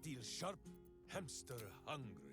steel sharp, hamster hungry.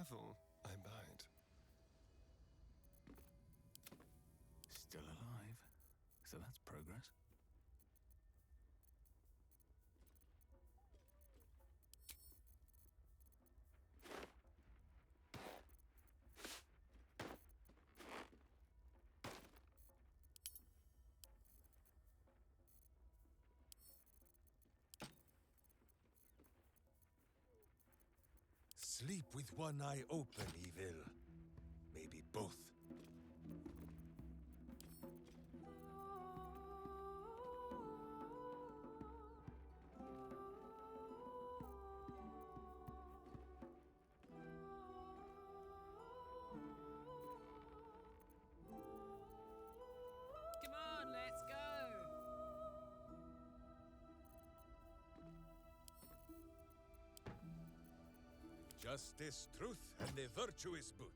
Careful, I bite. Still alive, so that's progress. Sleep with one eye open, evil. Maybe both. Come on, let's go! Justice, truth, and a virtuous boot.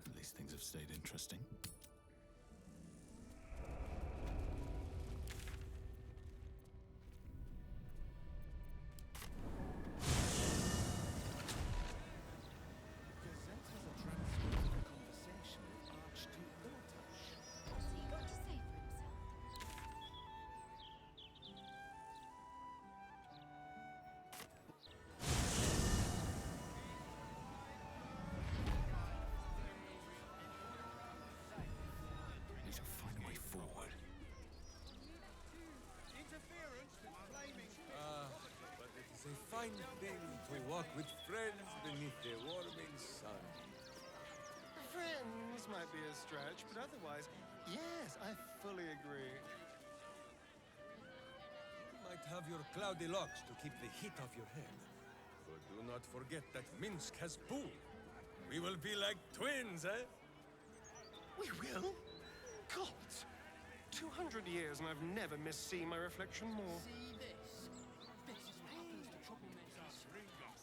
At least things have stayed interesting. Gazette has a transcript of a conversation with Archduke Baldur. What's he got to say for himself? Need to find a way forward. But it is a fine thing to walk with friends beneath the warming sun. Friends might be a stretch, but otherwise, yes, I fully agree. You might have your cloudy locks to keep the heat off your head. But do not forget that Minsk has pool. We will be like twins, eh? We will? God! 200 years and I've never missed seeing my reflection more. See this? This is what happens to troublemakers. Bring us,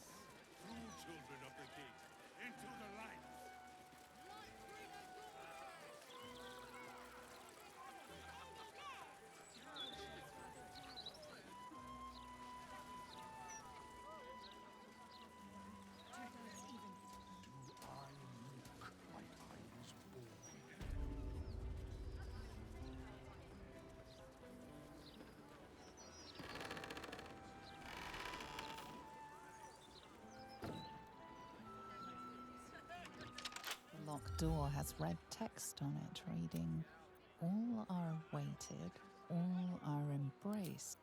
true children of the king, into the light. The locked door has red text on it reading, "All are awaited, all are embraced."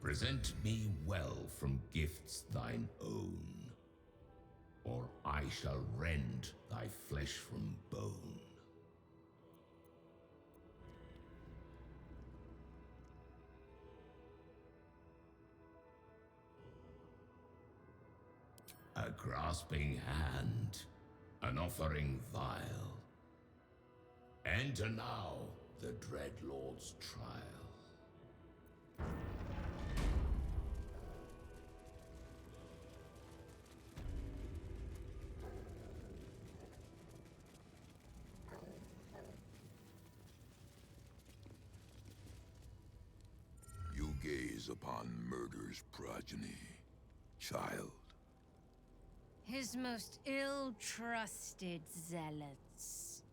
Present me well from gifts thine own, or I shall rend thy flesh from bone. A grasping hand, an offering vile. Enter now the Dread Lord's trial. You gaze upon murder's progeny, child. His most ill-trusted zealots.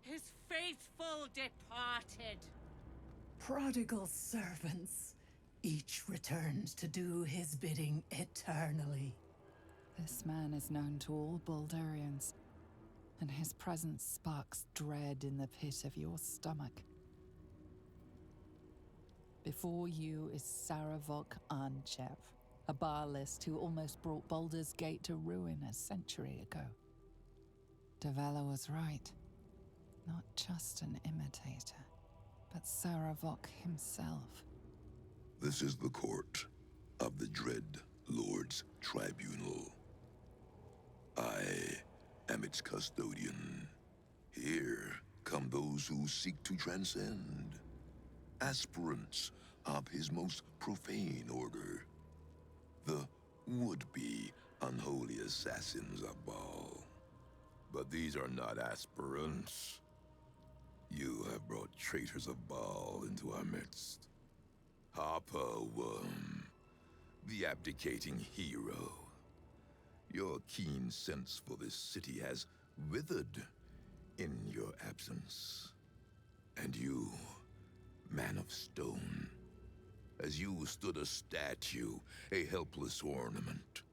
His faithful departed. Prodigal servants. Each returns to do his bidding eternally. This man is known to all Baldurians, and his presence sparks dread in the pit of your stomach. Before you is Saravok Arnchev, a Baalist who almost brought Baldur's Gate to ruin a century ago. Davella was right. Not just an imitator, but Saravok himself. This is the court of the Dread Lord's Tribunal. I am its custodian, Here come those who seek to transcend, aspirants of his most profane order, the would-be unholy assassins of Baal. But these are not aspirants. You have brought traitors of Baal into our midst. Harper Worm, the abdicating hero. Your keen sense for this city has withered in your absence. And you, man of stone, as you stood a statue, a helpless ornament.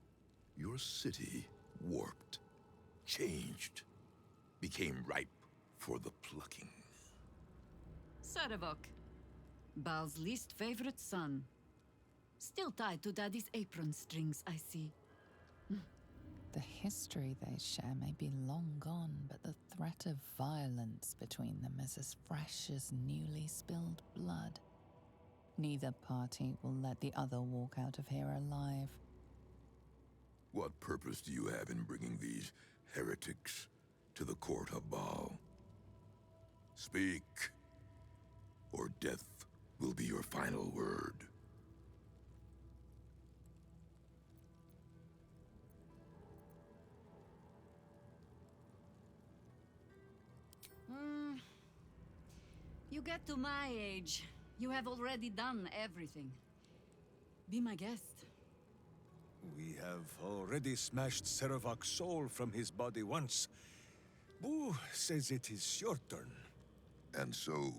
Your city warped, changed, became ripe for the plucking. Saravok, Baal's least favorite son. Still tied to Daddy's apron strings, I see. The history they share may be long gone, but the threat of violence between them is as fresh as newly spilled blood. Neither party will let the other walk out of here alive. What purpose do you have in bringing these heretics to the court of Baal? Speak, or death will be your final word. You get to my age, you have already done everything. Be my guest. We have already smashed Saravok's soul from his body once. Boo says it is your turn. And so,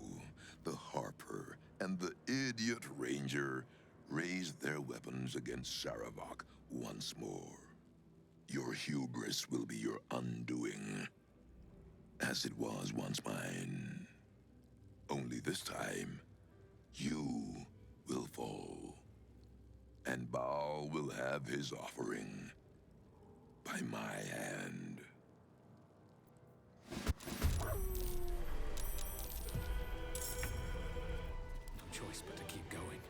the Harper and the idiot Ranger raised their weapons against Saravok once more. Your hubris will be your undoing, as it was once mine. Only this time, you will fall, and Baal will have his offering by my hand. No choice but to keep going.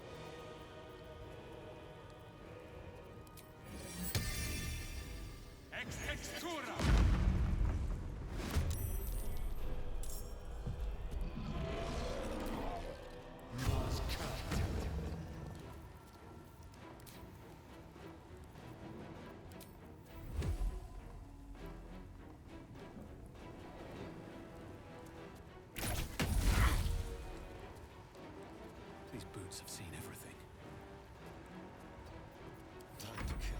Ex textura! These boots have seen everything. Time to kill.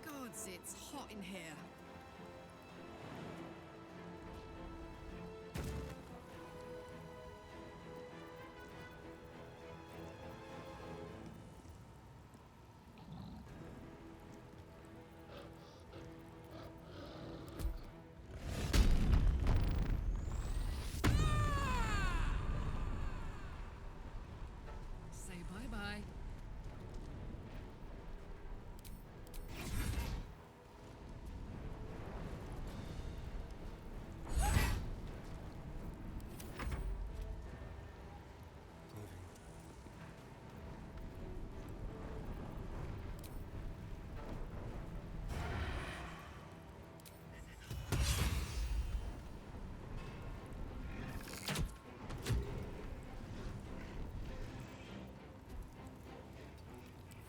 Gods, it's hot in here. Say bye-bye.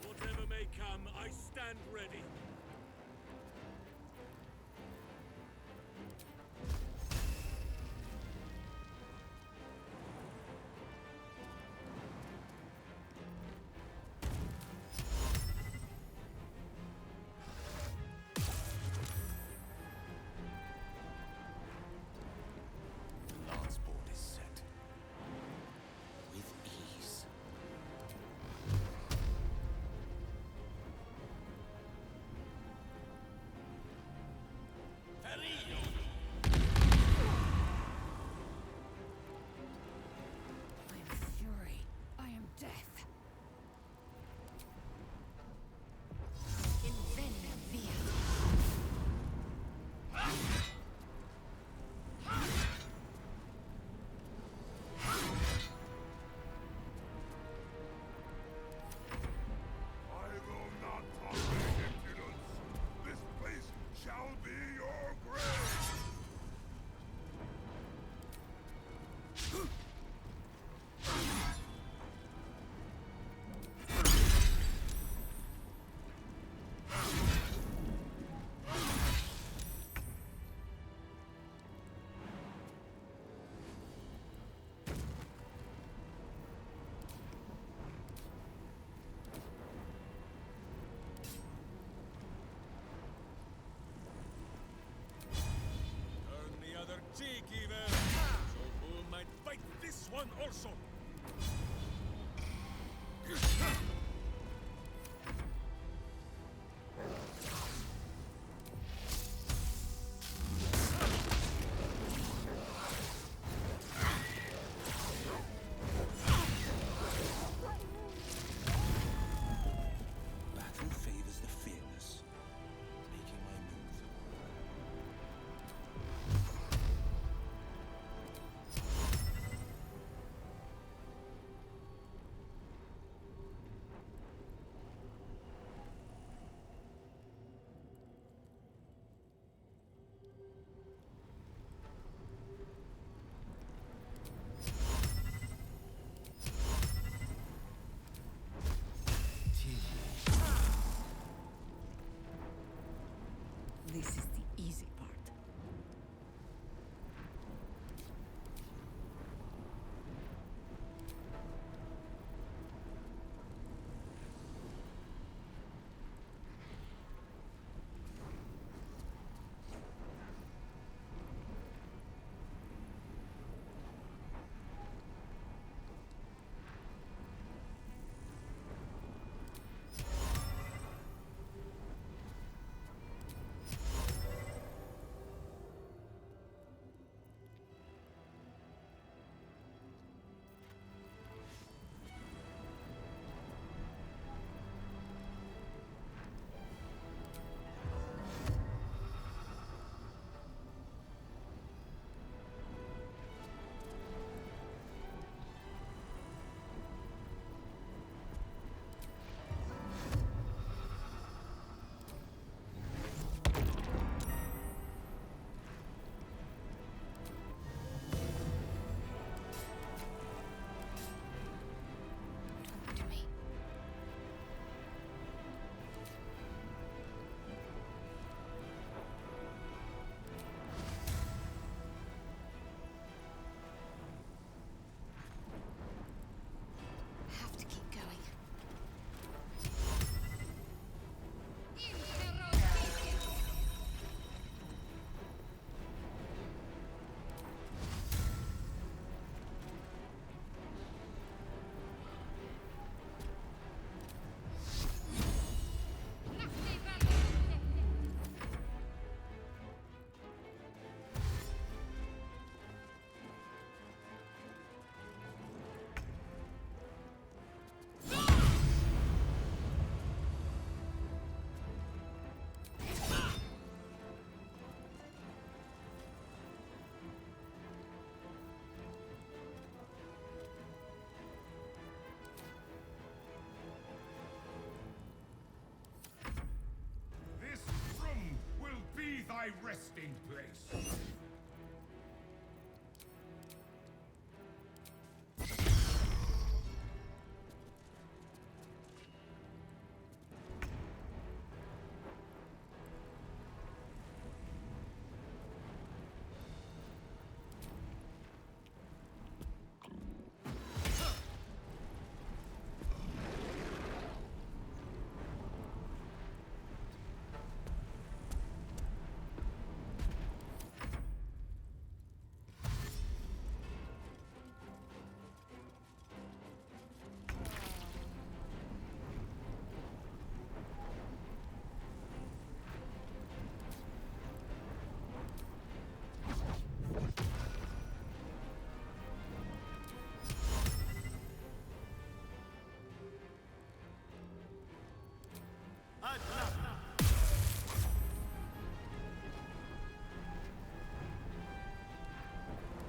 Whatever may come, I stand ready. The lance board is set. With ease. resting place.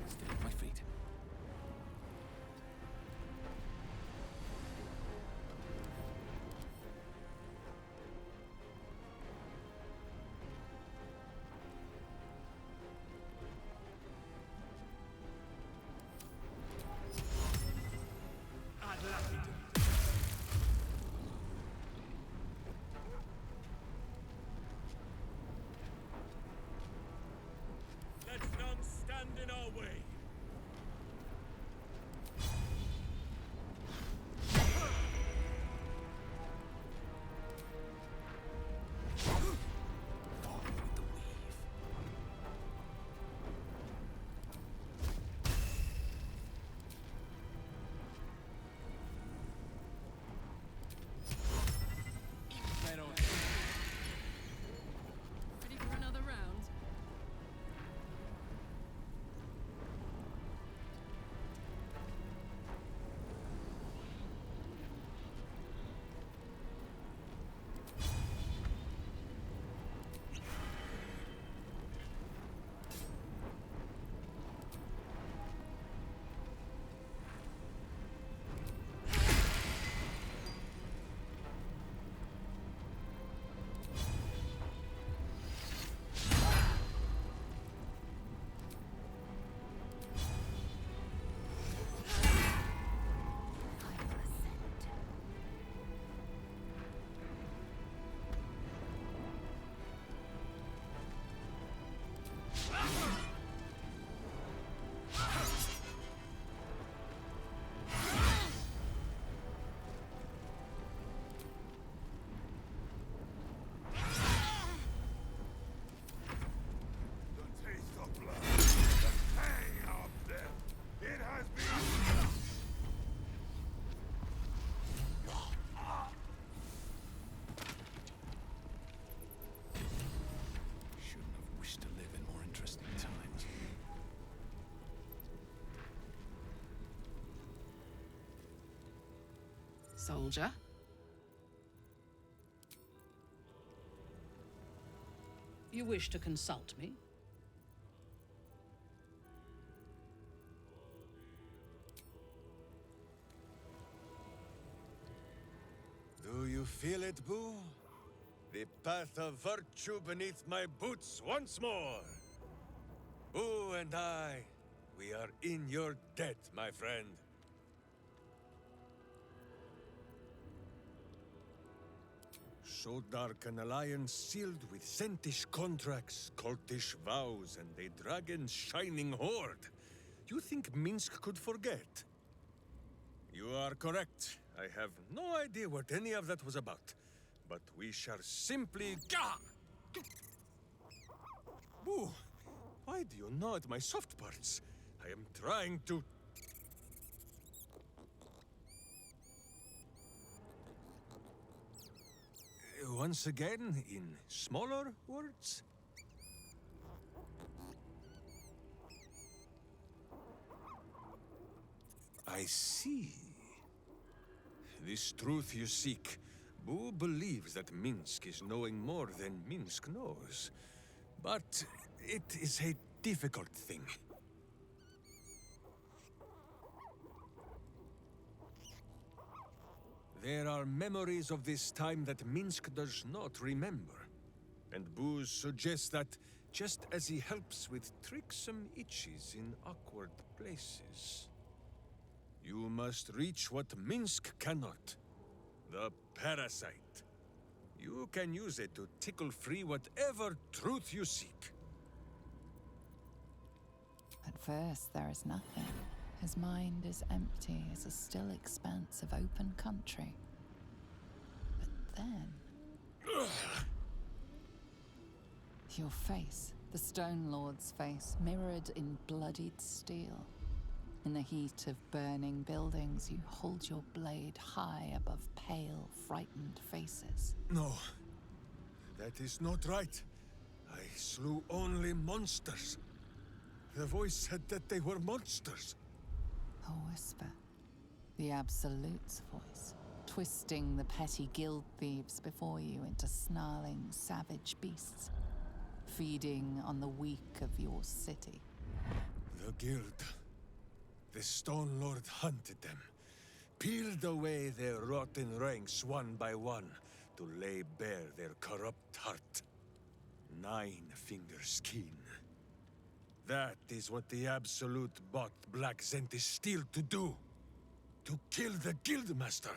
Stay on my feet. Let none stand in our way. With the weave. Ready for another round? The taste of blood, the tang of death. It has been. Shouldn't have wished to live in more interesting times. Soldier? You wish to consult me? Do you feel it, Boo? The path of virtue beneath my boots once more. Boo and I, we are in your debt, my friend. So dark an alliance sealed with Sentish contracts, cultish vows, and a dragon's shining horde. You think Minsk could forget? You are correct. I have no idea what any of that was about. But we shall simply... Gah! Boo! Why do you gnaw at my soft parts? I am trying to... Once again, in smaller words? I see. This truth you seek. Boo believes that Minsk is knowing more than Minsk knows. But it is a difficult thing. There are memories of this time that Minsk does not remember. And Boo suggests that just as he helps with tricksome itches in awkward places. You must reach what Minsk cannot. The parasite. You can use it to tickle free whatever truth you seek. At first, there is nothing. His mind is empty as a still expanse of open country. But then... Your face, the Stone Lord's face, mirrored in bloodied steel. In the heat of burning buildings, you hold your blade high above pale, frightened faces. No, that is not right. I slew only monsters. The voice said that they were monsters. A whisper. The Absolute's voice, twisting the petty guild thieves before you into snarling, savage beasts, feeding on the weak of your city. The guild. The Stone Lord hunted them, peeled away their rotten ranks one by one to lay bare their corrupt heart. 9 fingers keen. That is what the Absolute bought Black Zenti Steel to do. To kill the Guildmaster.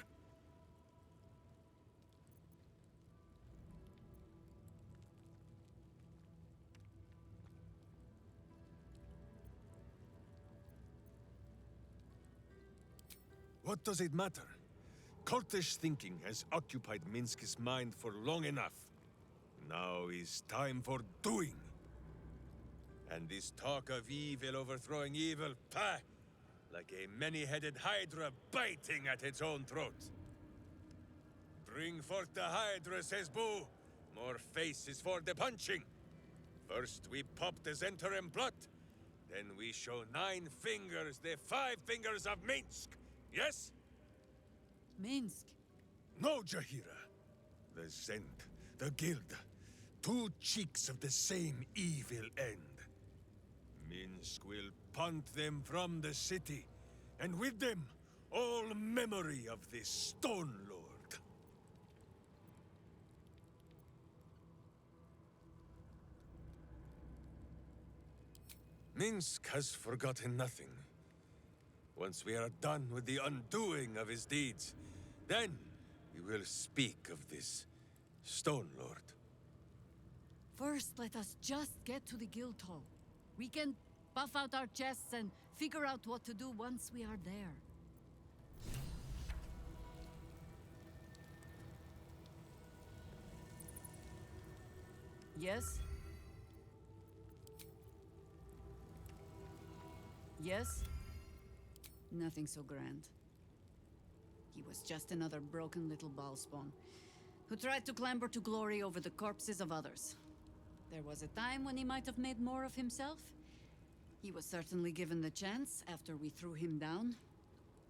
What does it matter? Cultish thinking has occupied Minsk's mind for long enough. Now is time for doing. And this talk of evil overthrowing evil, pah! Like a many-headed hydra biting at its own throat. Bring forth the hydra, says Boo. More faces for the punching. First we pop the Zentarim plot. Then we show 9 fingers, the 5 fingers of Minsk. Yes? Minsk? No, Jahira. The Zend, the Guild. 2 cheeks of the same evil end. Minsk will punt them from the city, and with them, all memory of this Stone Lord. Minsk has forgotten nothing. Once we are done with the undoing of his deeds, then we will speak of this Stone Lord. First, let us just get to the guild hall. We can puff out our chests and figure out what to do once we are there. Yes? Yes? Nothing so grand. He was just another broken little ballspawn who tried to clamber to glory over the corpses of others. There was a time when he might have made more of himself. He was certainly given the chance after we threw him down,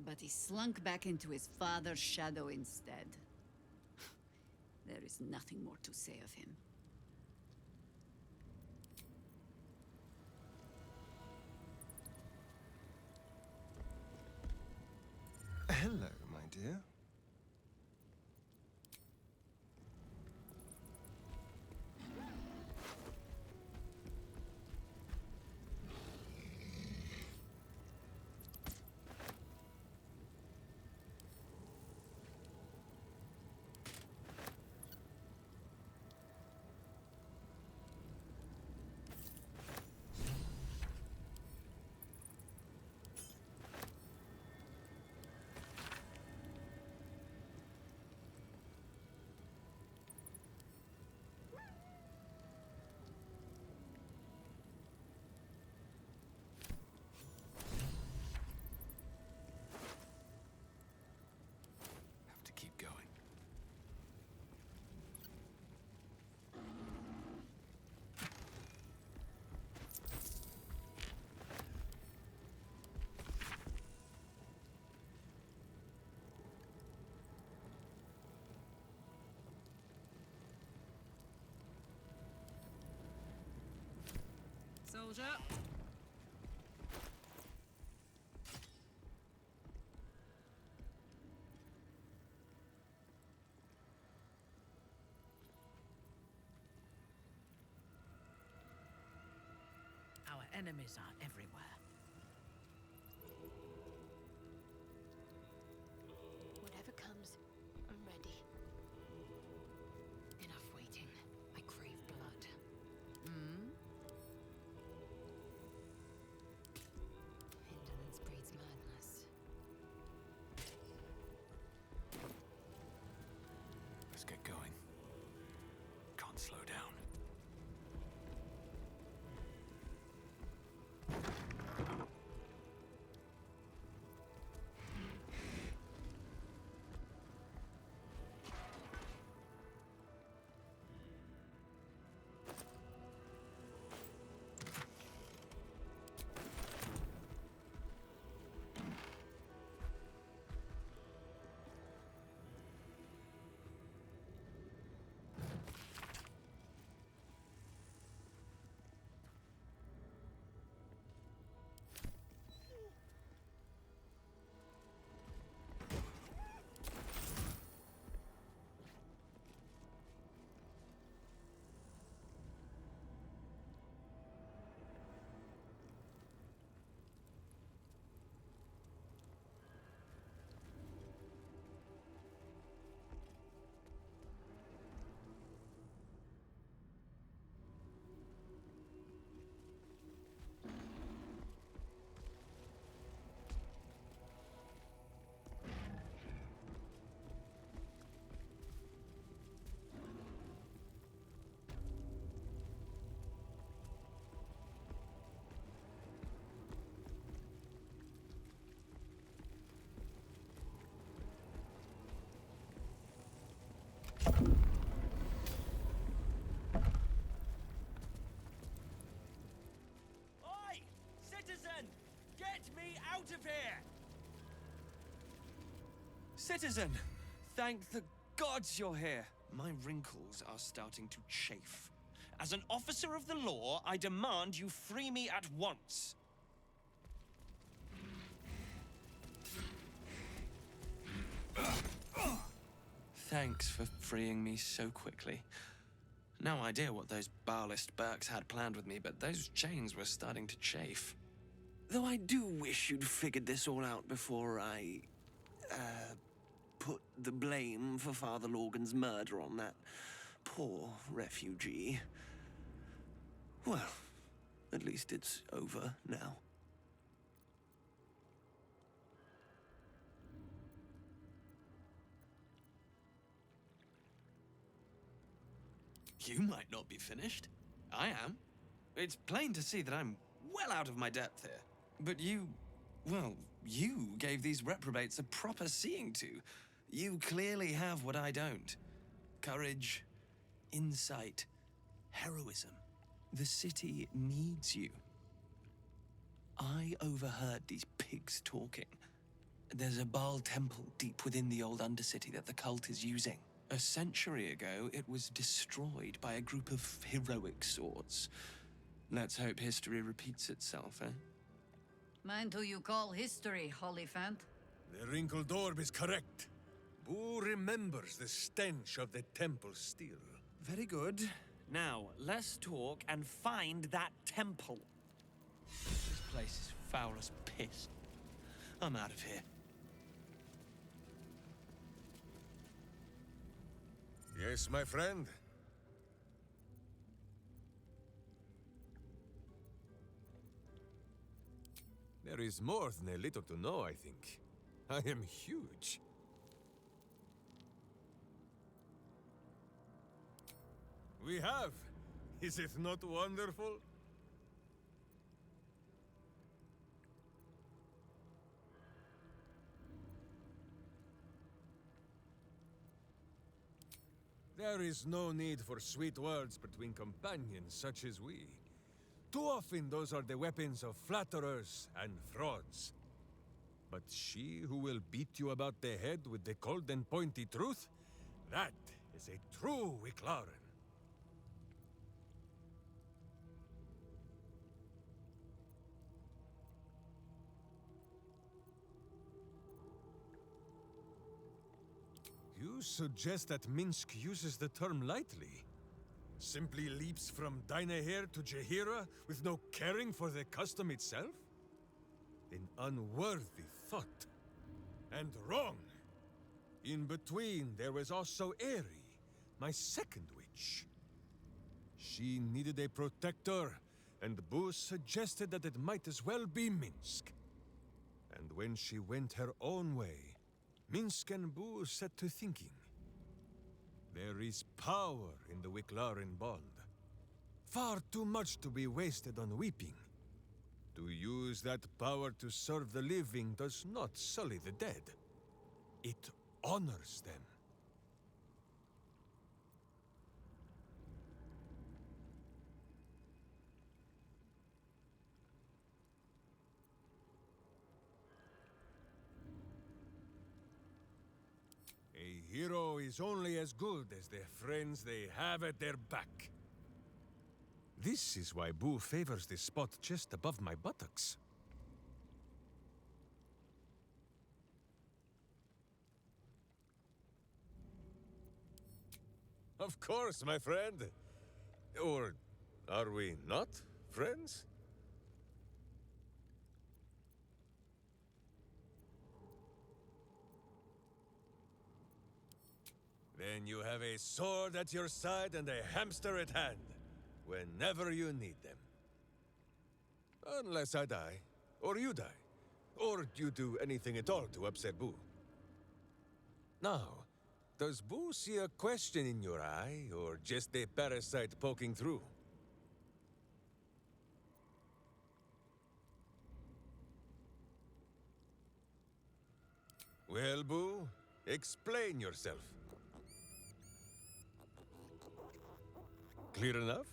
but he slunk back into his father's shadow instead. There is nothing more to say of him. Hello, my dear. Keep going. Soldier. Enemies are everywhere. Whatever comes, I'm ready. Enough waiting. I crave blood. Indolence breeds madness. Let's get going. Can't slow down. Oi! Citizen! Get me out of here! Citizen! Thank the gods you're here. My wrinkles are starting to chafe. As an officer of the law, I demand you free me at once. Thanks for freeing me so quickly. No idea what those Barlist Burks had planned with me, but those chains were starting to chafe. Though I do wish you'd figured this all out before I, put the blame for Father Lorgan's murder on that poor refugee. Well, at least it's over now. You might not be finished. I am. It's plain to see that I'm well out of my depth here. But you gave these reprobates a proper seeing to. You clearly have what I don't. Courage, insight, heroism. The city needs you. I overheard these pigs talking. There's a Baal temple deep within the old Undercity that the cult is using. A century ago, it was destroyed by a group of heroic sorts. Let's hope history repeats itself, eh? Mind who you call history, Hollyphant. The wrinkled orb is correct. Boo remembers the stench of the temple still. Very good. Now, let's talk and find that temple. This place is foul as piss. I'm out of here. Yes, my friend. There is more than a little to know, I think. I am huge. We have. Is it not wonderful? There is no need for sweet words between companions such as we. Too often those are the weapons of flatterers and frauds. But she who will beat you about the head with the cold and pointy truth, that is a true Wicklaren. You suggest that Minsk uses the term lightly. Simply leaps from Dinaher to Jahira with no caring for the custom itself? An unworthy thought. And wrong. In between, there was also Eri, my second witch. She needed a protector, and Boo suggested that it might as well be Minsk. And when she went her own way, Minsk and Boo set to thinking. There is power in the Wicklaren bond. Far too much to be wasted on weeping. To use that power to serve the living does not sully the dead. It honors them. A hero is only as good as the friends they have at their back. This is why Boo favors this spot just above my buttocks. Of course, my friend. Or are we not friends? Then you have a sword at your side and a hamster at hand, whenever you need them. Unless I die, or you die, or you do anything at all to upset Boo. Now, does Boo see a question in your eye, or just a parasite poking through? Well, Boo, explain yourself. Clear enough?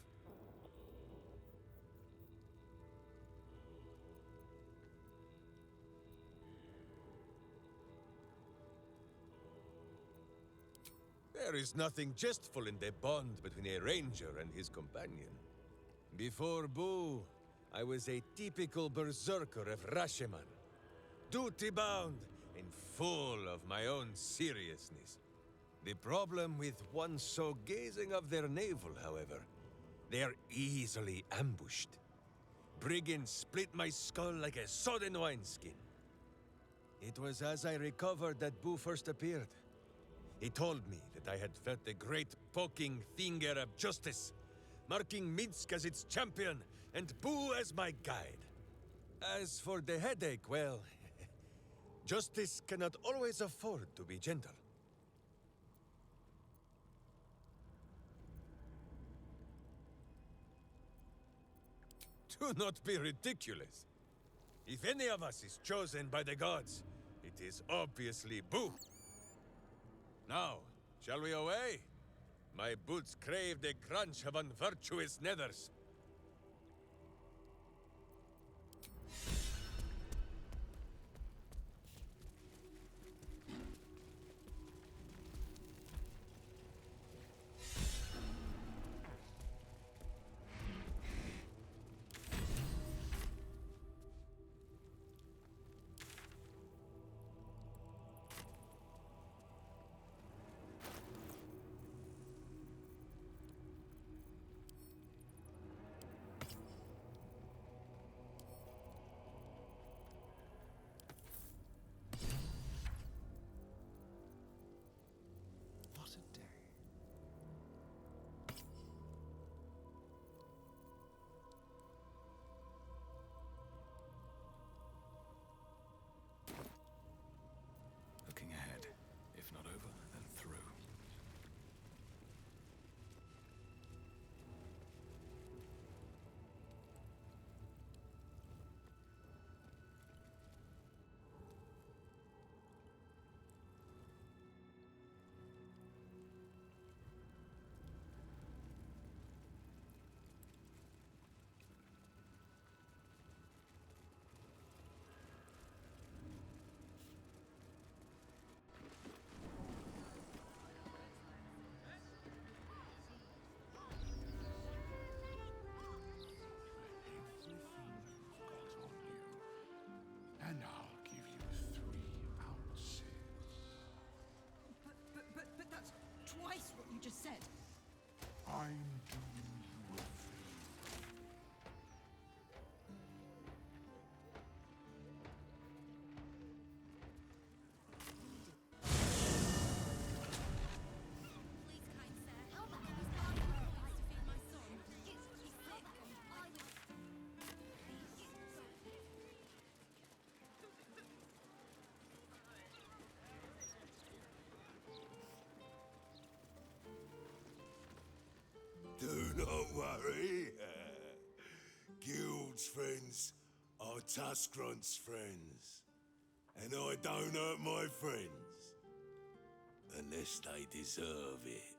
There is nothing jestful in the bond between a ranger and his companion. Before Boo, I was a typical berserker of Rashomon. Duty-bound and full of my own seriousness. The problem with one so gazing of their navel, however, they are easily ambushed. Brigands split my skull like a sodden wineskin. It was as I recovered that Boo first appeared. He told me that I had felt the great poking finger of justice, marking Minsk as its champion and Boo as my guide. As for the headache, well, justice cannot always afford to be gentle. Do not be ridiculous. If any of us is chosen by the gods, it is obviously Boo. Now, shall we away? My boots crave the crunch of unvirtuous nethers. Don't worry. Guild's friends are Tuscrunt's friends. And I don't hurt my friends. Unless they deserve it.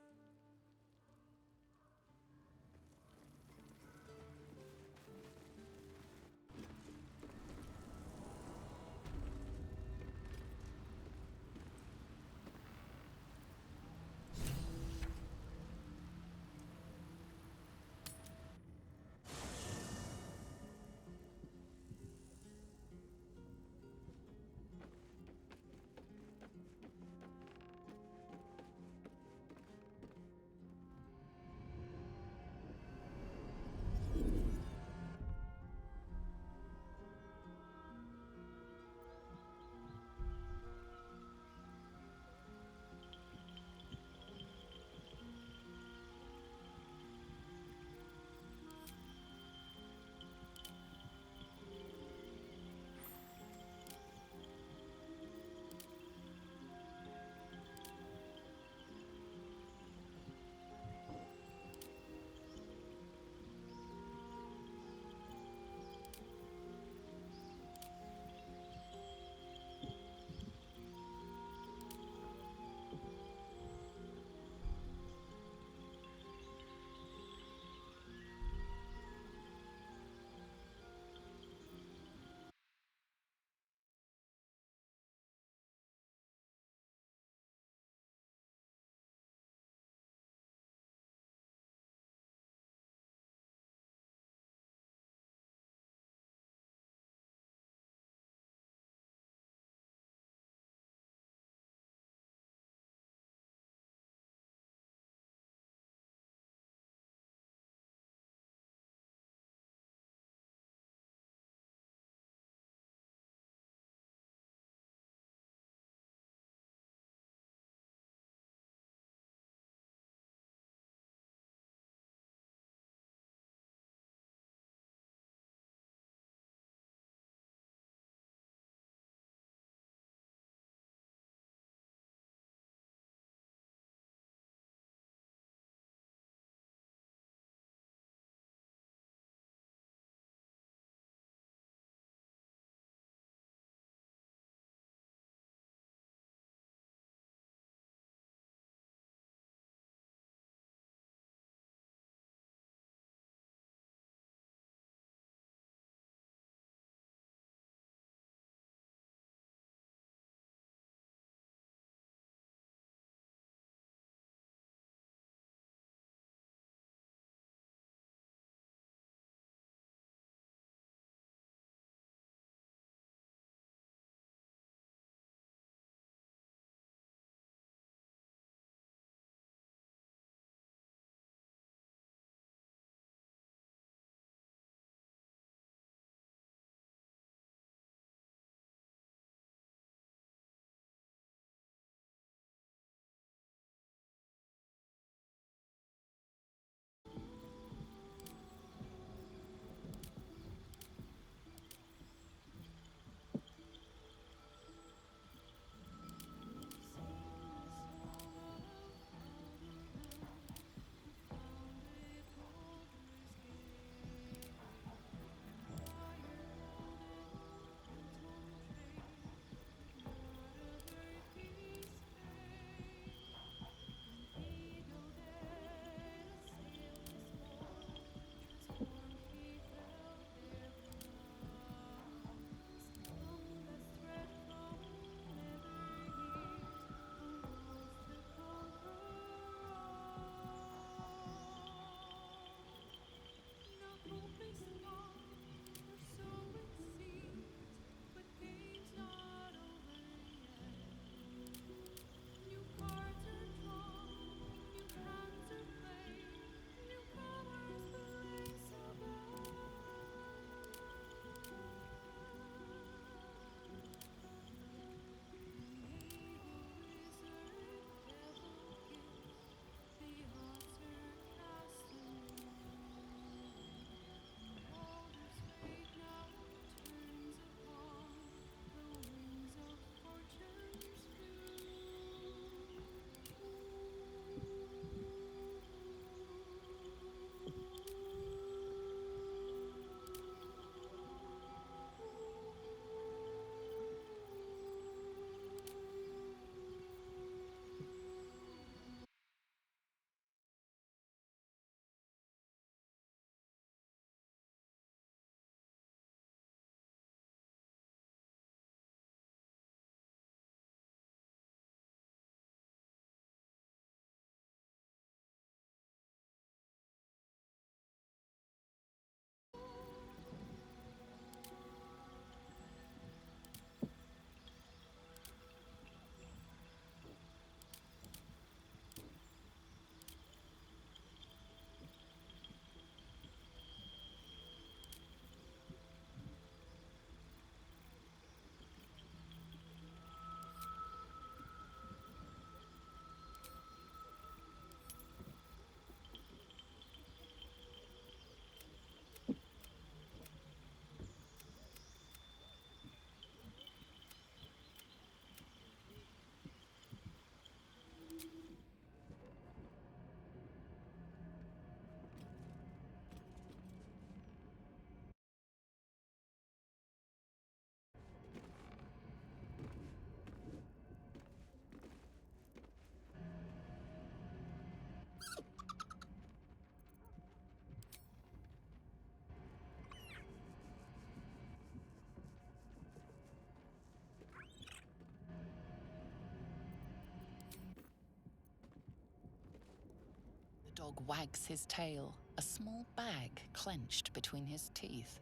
dog wags his tail, a small bag clenched between his teeth.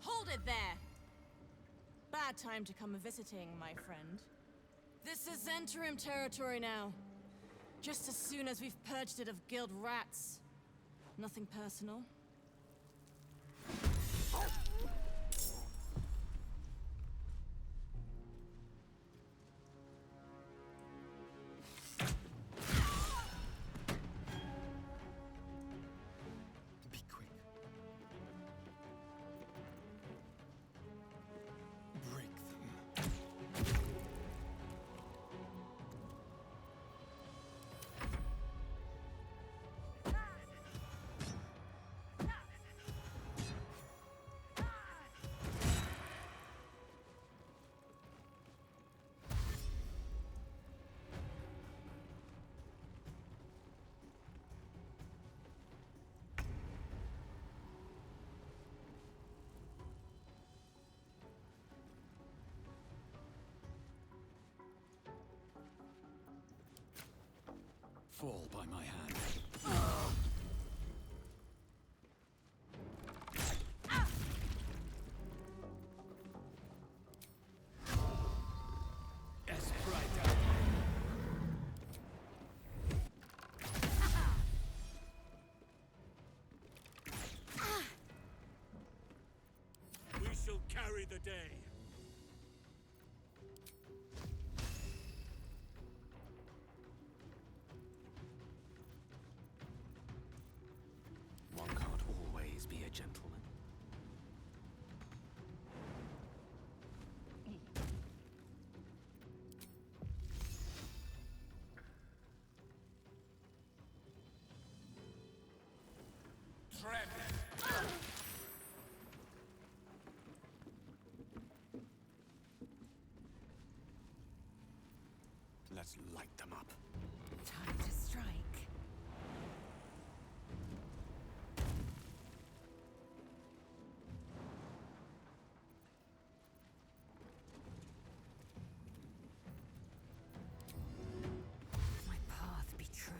Hold it there! Bad time to come visiting, my friend. This is interim territory now. Just as soon as we've purged it of guild rats. Nothing personal. Be quick. Break them. Fall by my hand. We shall carry the day. One can't always be a gentleman. Let's light them up. Time to strike. My path be true.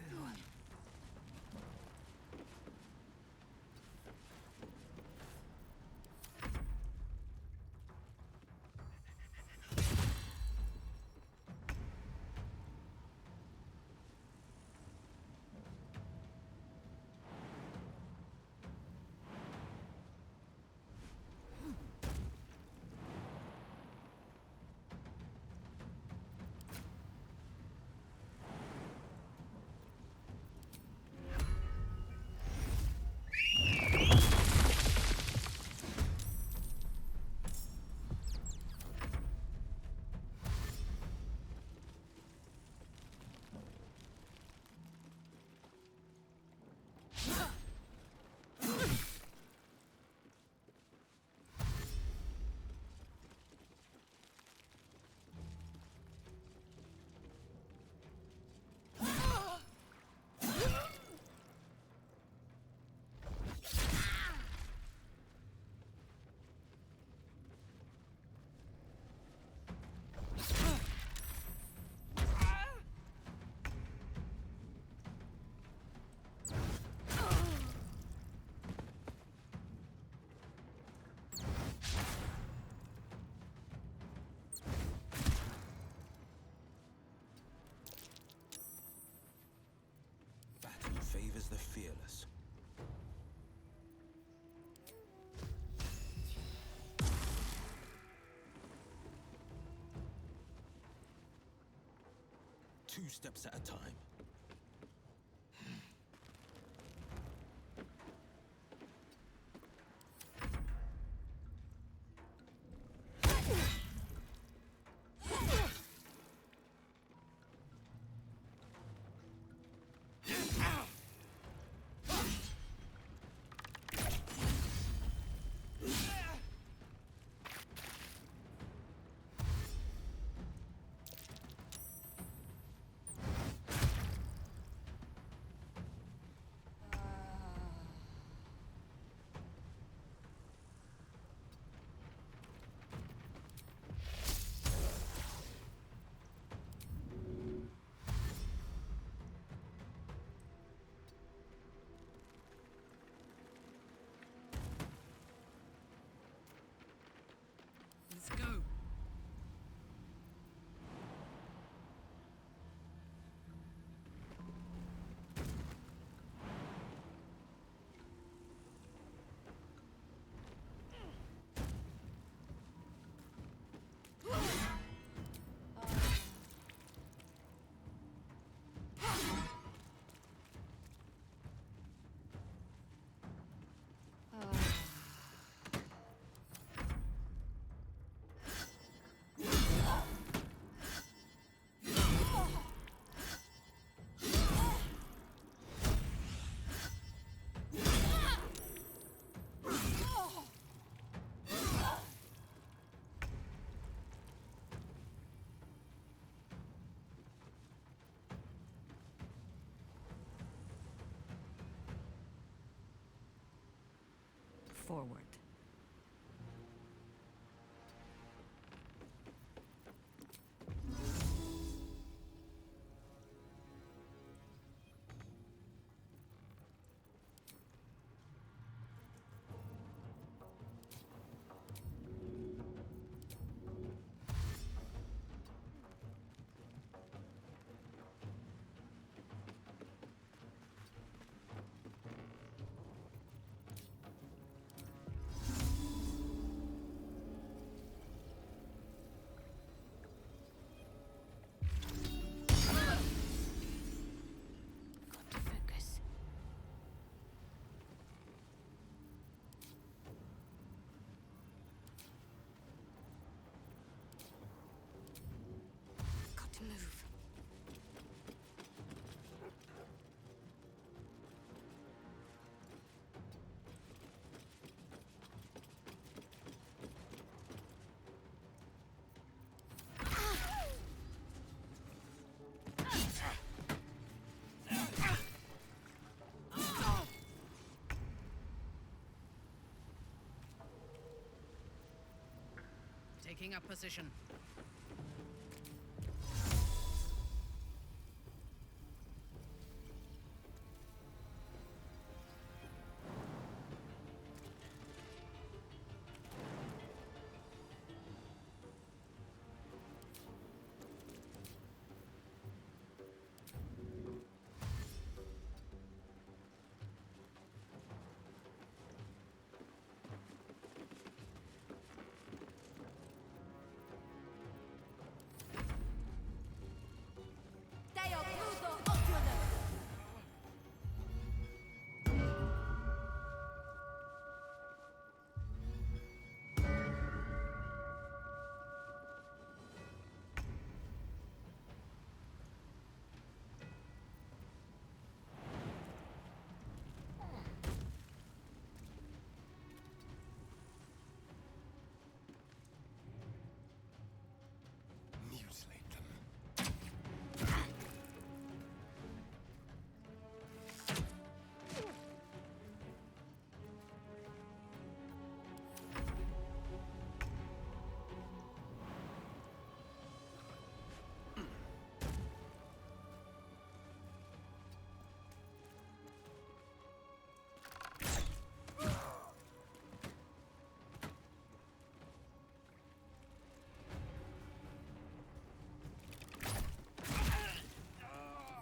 Battle favors the fearless. Two steps at a time. forward. Got to focus. Got to move. Taking up position. Mutilate them.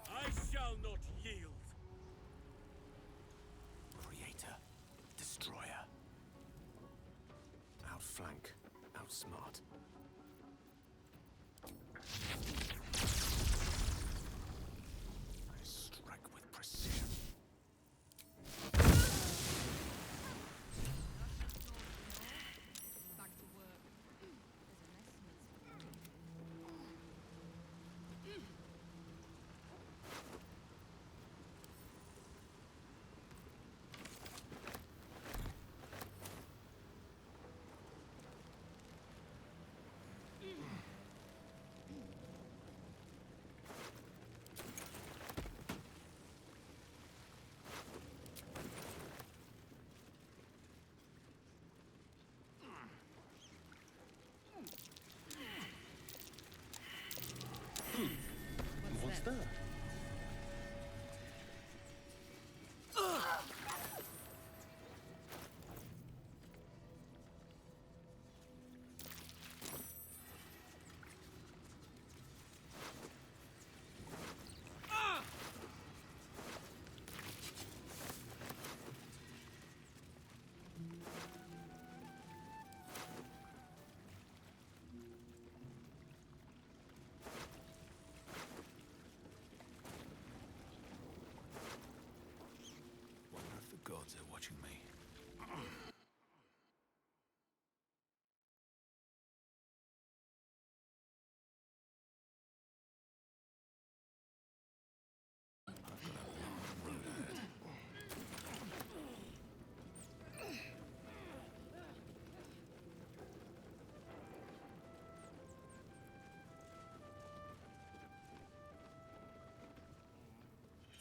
I shall not yield. Creator. Destroyer. Outflank. Outsmart. I strike with precision. Back to work. What's that? Wonder if the gods are watching me.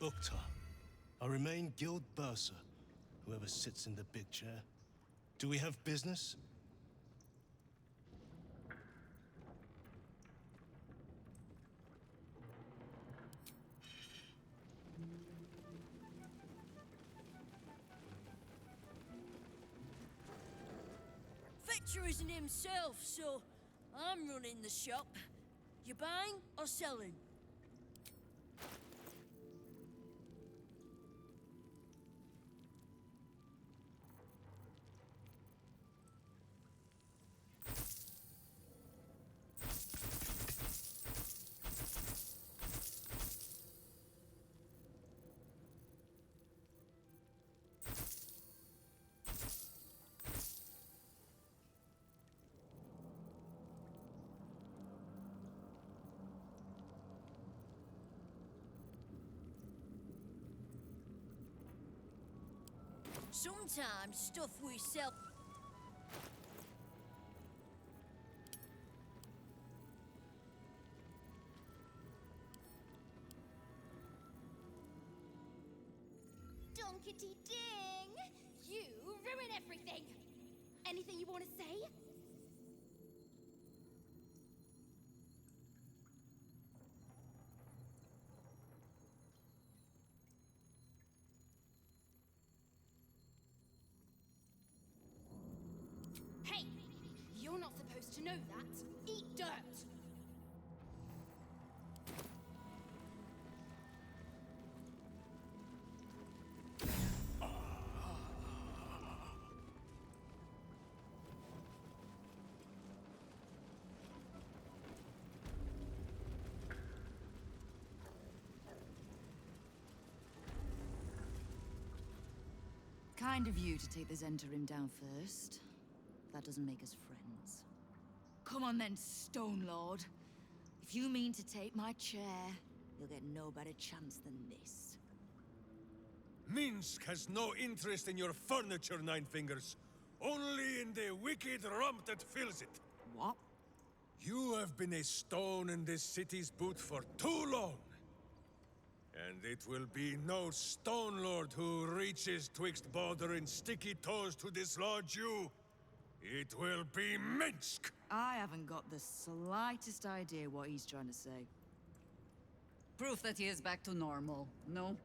Uktar. I remain Guild Bursar, whoever sits in the big chair. Do we have business? Fetcher isn't himself, so I'm running the shop. You buying or selling? Sometimes stuff we sell... Donkey ding! You ruin everything! Anything you want to say? Hey! You're not supposed to know that. Eat dirt! Kind of you to take the Zentarim down first. That doesn't make us friends. Come on then, Stone Lord. If you mean to take my chair, you'll get no better chance than this. Minsk has no interest in your furniture, Nine Fingers. Only in the wicked rump that fills it. What? You have been a stone in this city's boot for too long. And it will be no Stone Lord who reaches twixt Baldur and sticky toes to dislodge you. It will be Minsk! I haven't got the slightest idea what he's trying to say. Proof that he is back to normal, no?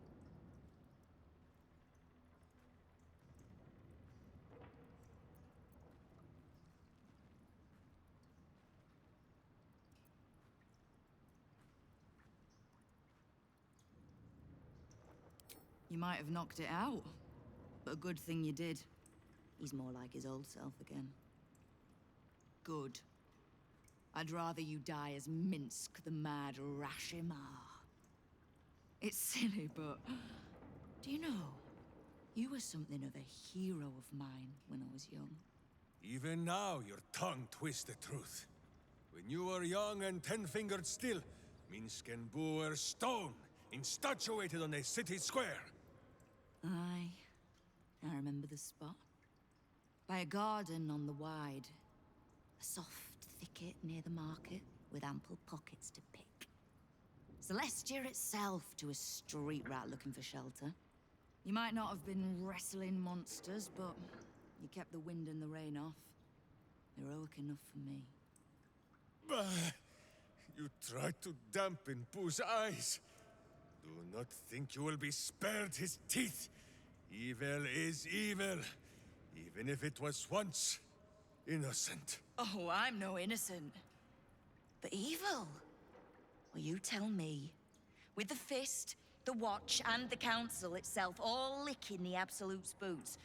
You might have knocked it out, but a good thing you did. He's more like his old self again. Good. I'd rather you die as Minsk, the mad Rashimar. It's silly, but... do you know, you were something of a hero of mine when I was young. Even now, your tongue twists the truth. When you were young and ten-fingered still, Minsk and Boo were stone, instatuated on a city square. Aye. I remember the spot. By a garden on the Wide. A soft thicket near the market, with ample pockets to pick. Celestia itself to a street rat looking for shelter. You might not have been wrestling monsters, but you kept the wind and the rain off. Heroic enough for me. Bah! You tried to dampen Boo's eyes. Do not think you will be spared his teeth. Evil is evil, even if it was once innocent. Oh, I'm no innocent. But evil? Well, you tell me. With the Fist, the Watch, and the Council itself all licking the Absolute's boots,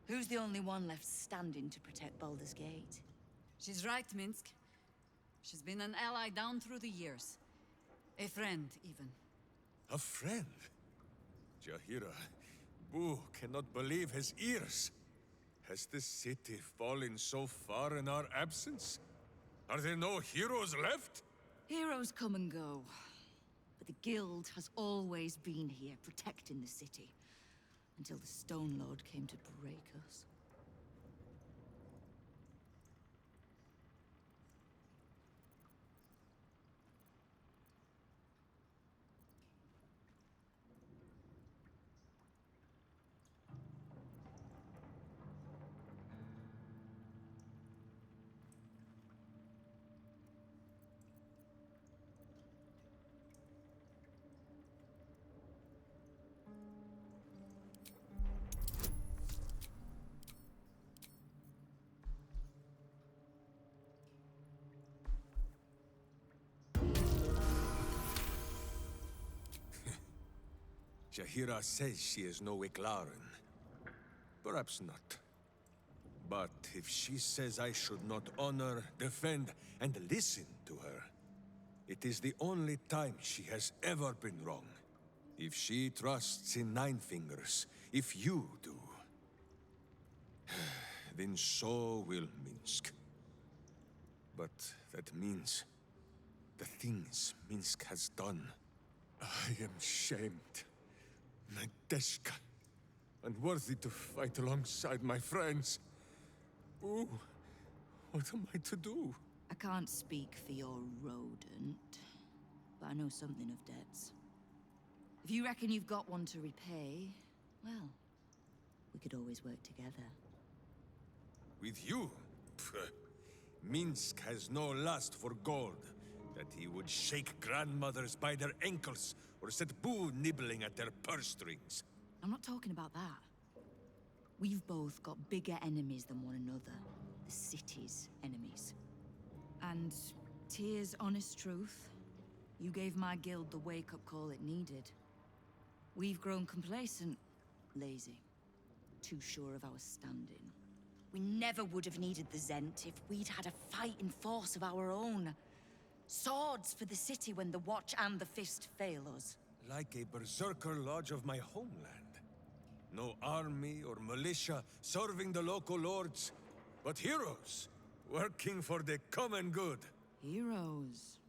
who's the only one left standing to protect Baldur's Gate? She's right, Minsk. She's been an ally down through the years. A friend, even. A friend? Jahira, Boo cannot believe his ears. Has the city fallen so far in our absence? Are there no heroes left? Heroes come and go. But the Guild has always been here, protecting the city. Until the Stone Lord came to break us. Jahira says she is no Wicklaren. Perhaps not. But if she says I should not honor, defend, and listen to her, it is the only time she has ever been wrong. If she trusts in Nine Fingers, if you do, then so will Minsk. But that means the things Minsk has done. I am shamed. Nadeshka. Unworthy to fight alongside my friends. Ooh, what am I to do? I can't speak for your rodent, but I know something of debts. If you reckon you've got one to repay, well, we could always work together. With you? Pfft. Minsk has no lust for gold. That he would shake grandmothers by their ankles, or set Boo nibbling at their purse strings. I'm not talking about that. We've both got bigger enemies than one another. The city's enemies. And, Tyr's honest truth, you gave my guild the wake-up call it needed. We've grown complacent, lazy, too sure of our standing. We never would have needed the Zent if we'd had a fighting force of our own. Swords for the city when the Watch and the Fist fail us. Like a berserker lodge of my homeland. No army or militia serving the local lords, but heroes working for the common good. Heroes.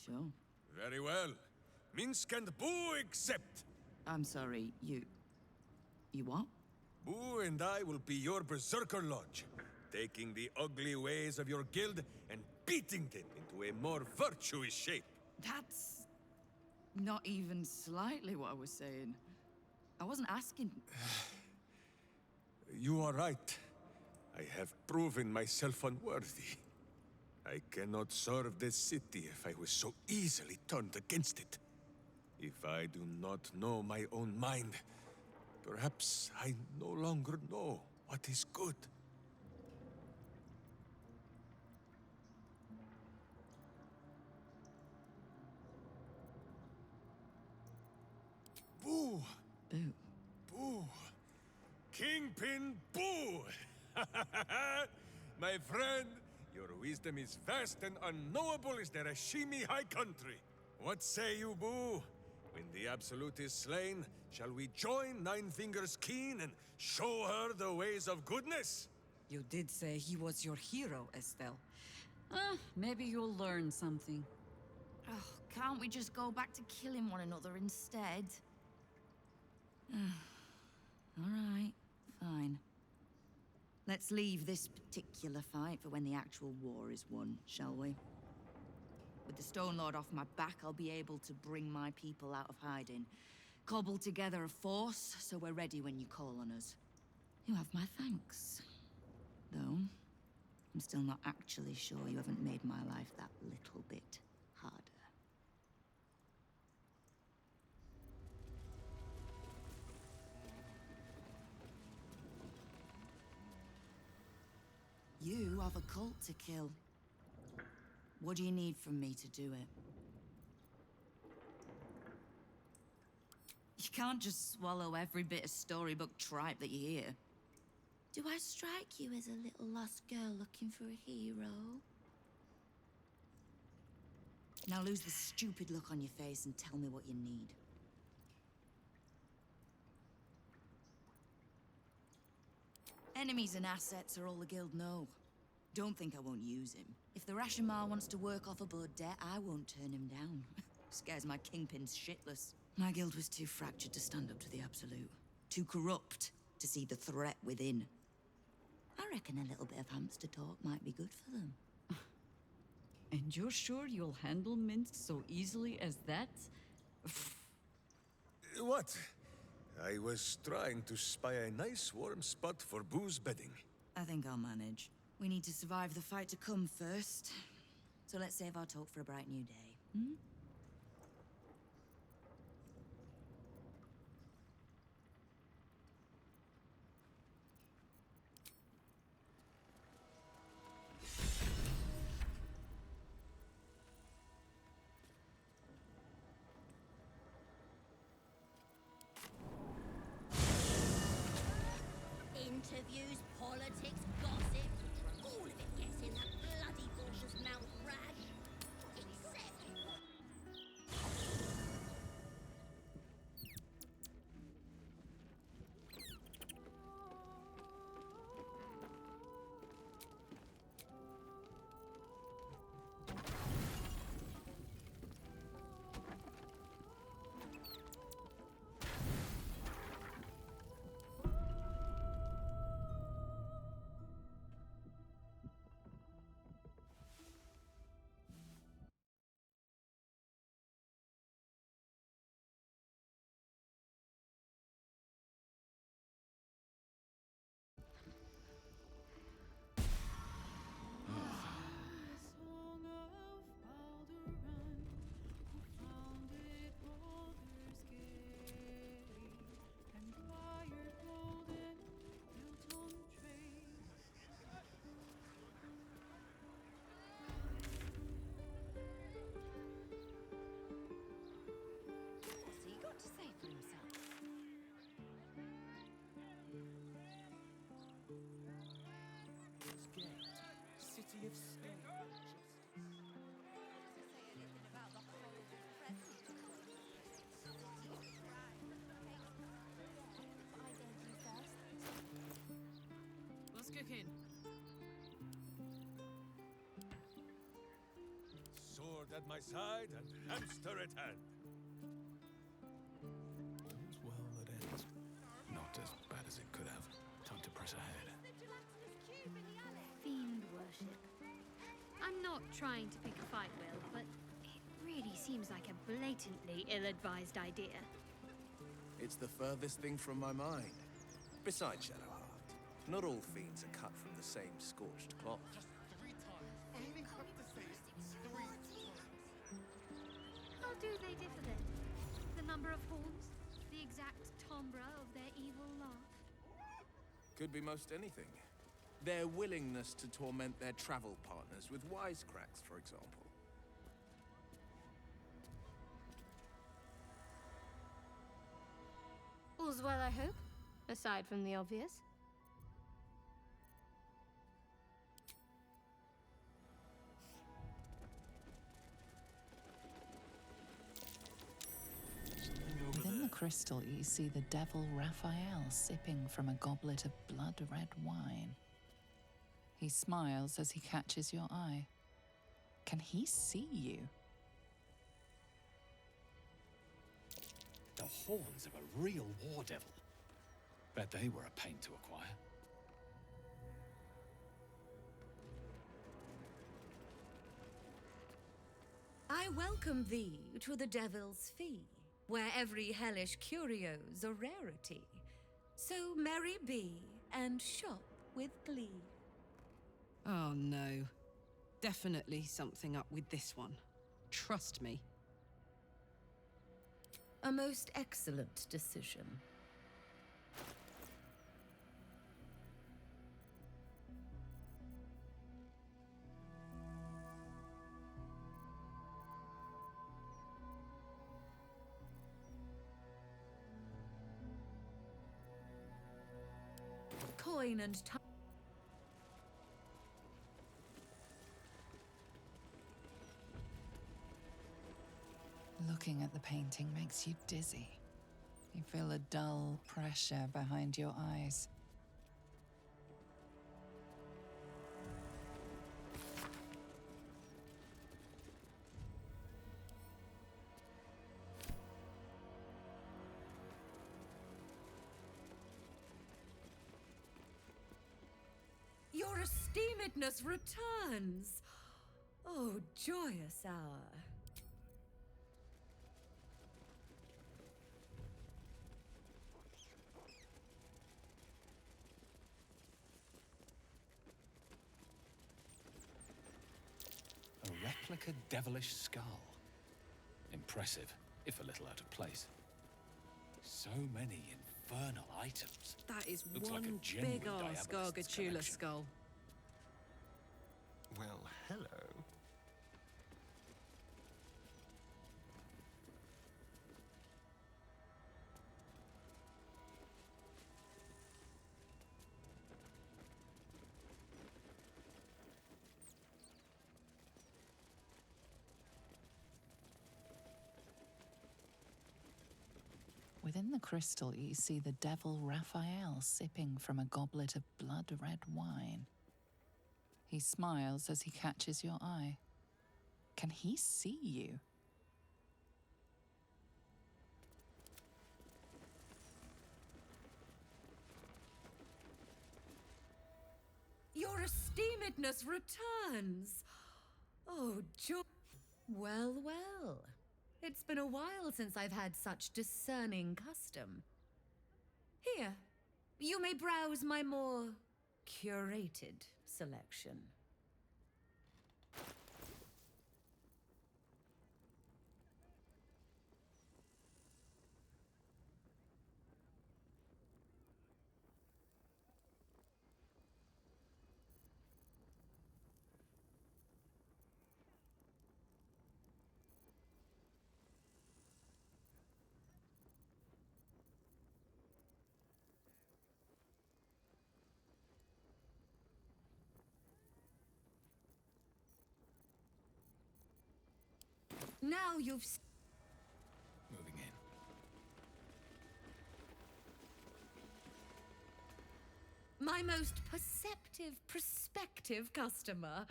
Sure. Very well. Minsk and Boo accept. I'm sorry, you what? Boo and I will be your berserker lodge, taking the ugly ways of your guild and beating them into a more virtuous shape. That's not even slightly what I was saying. I wasn't asking. You are right. I have proven myself unworthy. I cannot serve this city if I was so easily turned against it. If I do not know my own mind, perhaps I no longer know what is good. Boo! Boo. Boo! Kingpin Boo! My friend, your wisdom is vast and unknowable as the Rashimi High Country. What say you, Boo? When the Absolute is slain, shall we join Nine Fingers Keen and show her the ways of goodness? You did say he was your hero, Estelle. Maybe you'll learn something. Oh, can't we just go back to killing one another instead? All right, fine. Let's leave this particular fight for when the actual war is won, shall we? With the Stone Lord off my back, I'll be able to bring my people out of hiding. Cobble together a force, so we're ready when you call on us. You have my thanks. Though, I'm still not actually sure you haven't made my life that little bit harder. You have a cult to kill. What do you need from me to do it? You can't just swallow every bit of storybook tripe that you hear. Do I strike you as a little lost girl looking for a hero? Now lose the stupid look on your face and tell me what you need. Enemies and assets are all the guild know. Don't think I won't use him. If the Rashomar wants to work off a blood debt, I won't turn him down. Scares my kingpins shitless. My guild was too fractured to stand up to the Absolute. Too corrupt to see the threat within. I reckon a little bit of hamster talk might be good for them. And you're sure you'll handle Minsk so easily as that? What? I was trying to spy a nice warm spot for Boo's bedding. I think I'll manage. We need to survive the fight to come first. So let's save our talk for a bright new day, hmm? Interviews, politics, gossip. All of it gets in that bloody Baldur's mouth rag. Except What's he got to say for himself? City of Stone. What's cooking? Sword at my side and hamster at hand. All's well that ends. Not as bad as it could have. Time to press ahead. Fiend worship. I'm not trying to pick a fight, Will, but it really seems like a blatantly ill-advised idea. It's the furthest thing from my mind. Besides, Shadowheart, not all fiends are cut from the same scorched cloth. How do they differ then? The number of horns? The exact timbre of their evil laugh? Could be most anything. Their willingness to torment their travel partners with wisecracks, for example. All's well, I hope, aside from the obvious. Within the crystal, you see the devil Raphael sipping from a goblet of blood-red wine. He smiles as he catches your eye. Can he see you? The horns of a real war devil. Bet they were a pain to acquire. I welcome thee to the Devil's Fee, where every hellish curio's a rarity. So merry be and shop with glee. Oh no. Definitely something up with this one. Trust me. A most excellent decision. Coin and time. Looking at the painting makes you dizzy. You feel a dull pressure behind your eyes. Your esteemedness returns. Oh, joyous hour. A replica devilish skull. Impressive, if a little out of place. So many infernal items. That is Looks like a one genuine big ass diabolist's Gargatula collection. skull. Well, hello. Within the crystal, you see the devil Raphael sipping from a goblet of blood-red wine. He smiles as he catches your eye. Can he see you? Your esteemedness returns! Oh, joy. Well, well. It's been a while since I've had such discerning custom. Here, you may browse my more curated selection. Now you've... Moving in. My most prospective customer.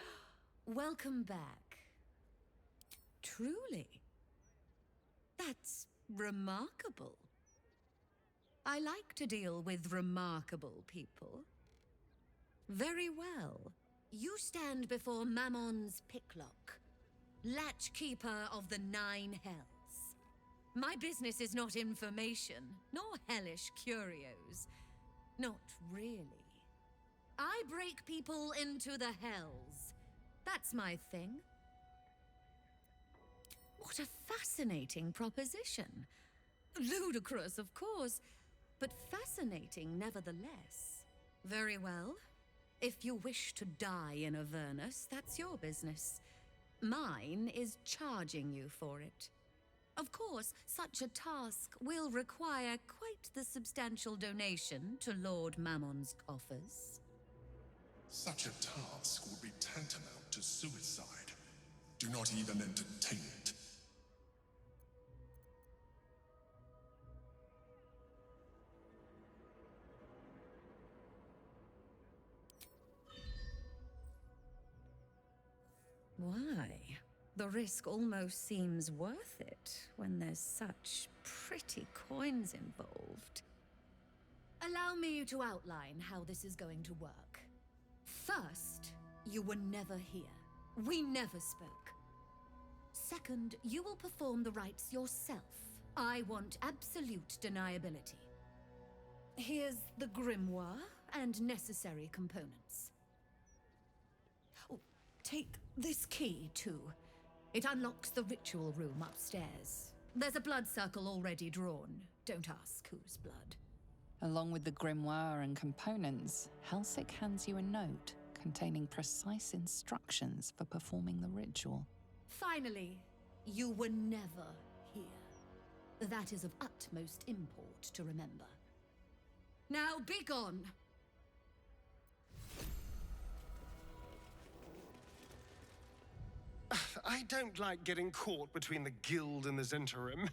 Welcome back. Truly. That's remarkable. I like to deal with remarkable people. Very well. You stand before Mammon's picklock, latchkeeper of the 9 hells. My business is not information, nor hellish curios. Not really. I break people into the hells. That's my thing. What a fascinating proposition. Ludicrous, of course, but fascinating nevertheless. Very well. If you wish to die in Avernus, that's your business. Mine is charging you for it. Of course, such a task will require quite the substantial donation to Lord Mammon's coffers. Such a task would be tantamount to suicide. Do not even entertain it. Why? The risk almost seems worth it when there's such pretty coins involved. Allow me to outline how this is going to work. First, you were never here. We never spoke. Second, you will perform the rites yourself. I want absolute deniability. Here's the grimoire and necessary components. Oh, take this key, too. It unlocks the ritual room upstairs. There's a blood circle already drawn. Don't ask whose blood. Along with the grimoire and components, Helsik hands you a note containing precise instructions for performing the ritual. Finally, you were never here. That is of utmost import to remember. Now be gone! I don't like getting caught between the Guild and the Zentarim.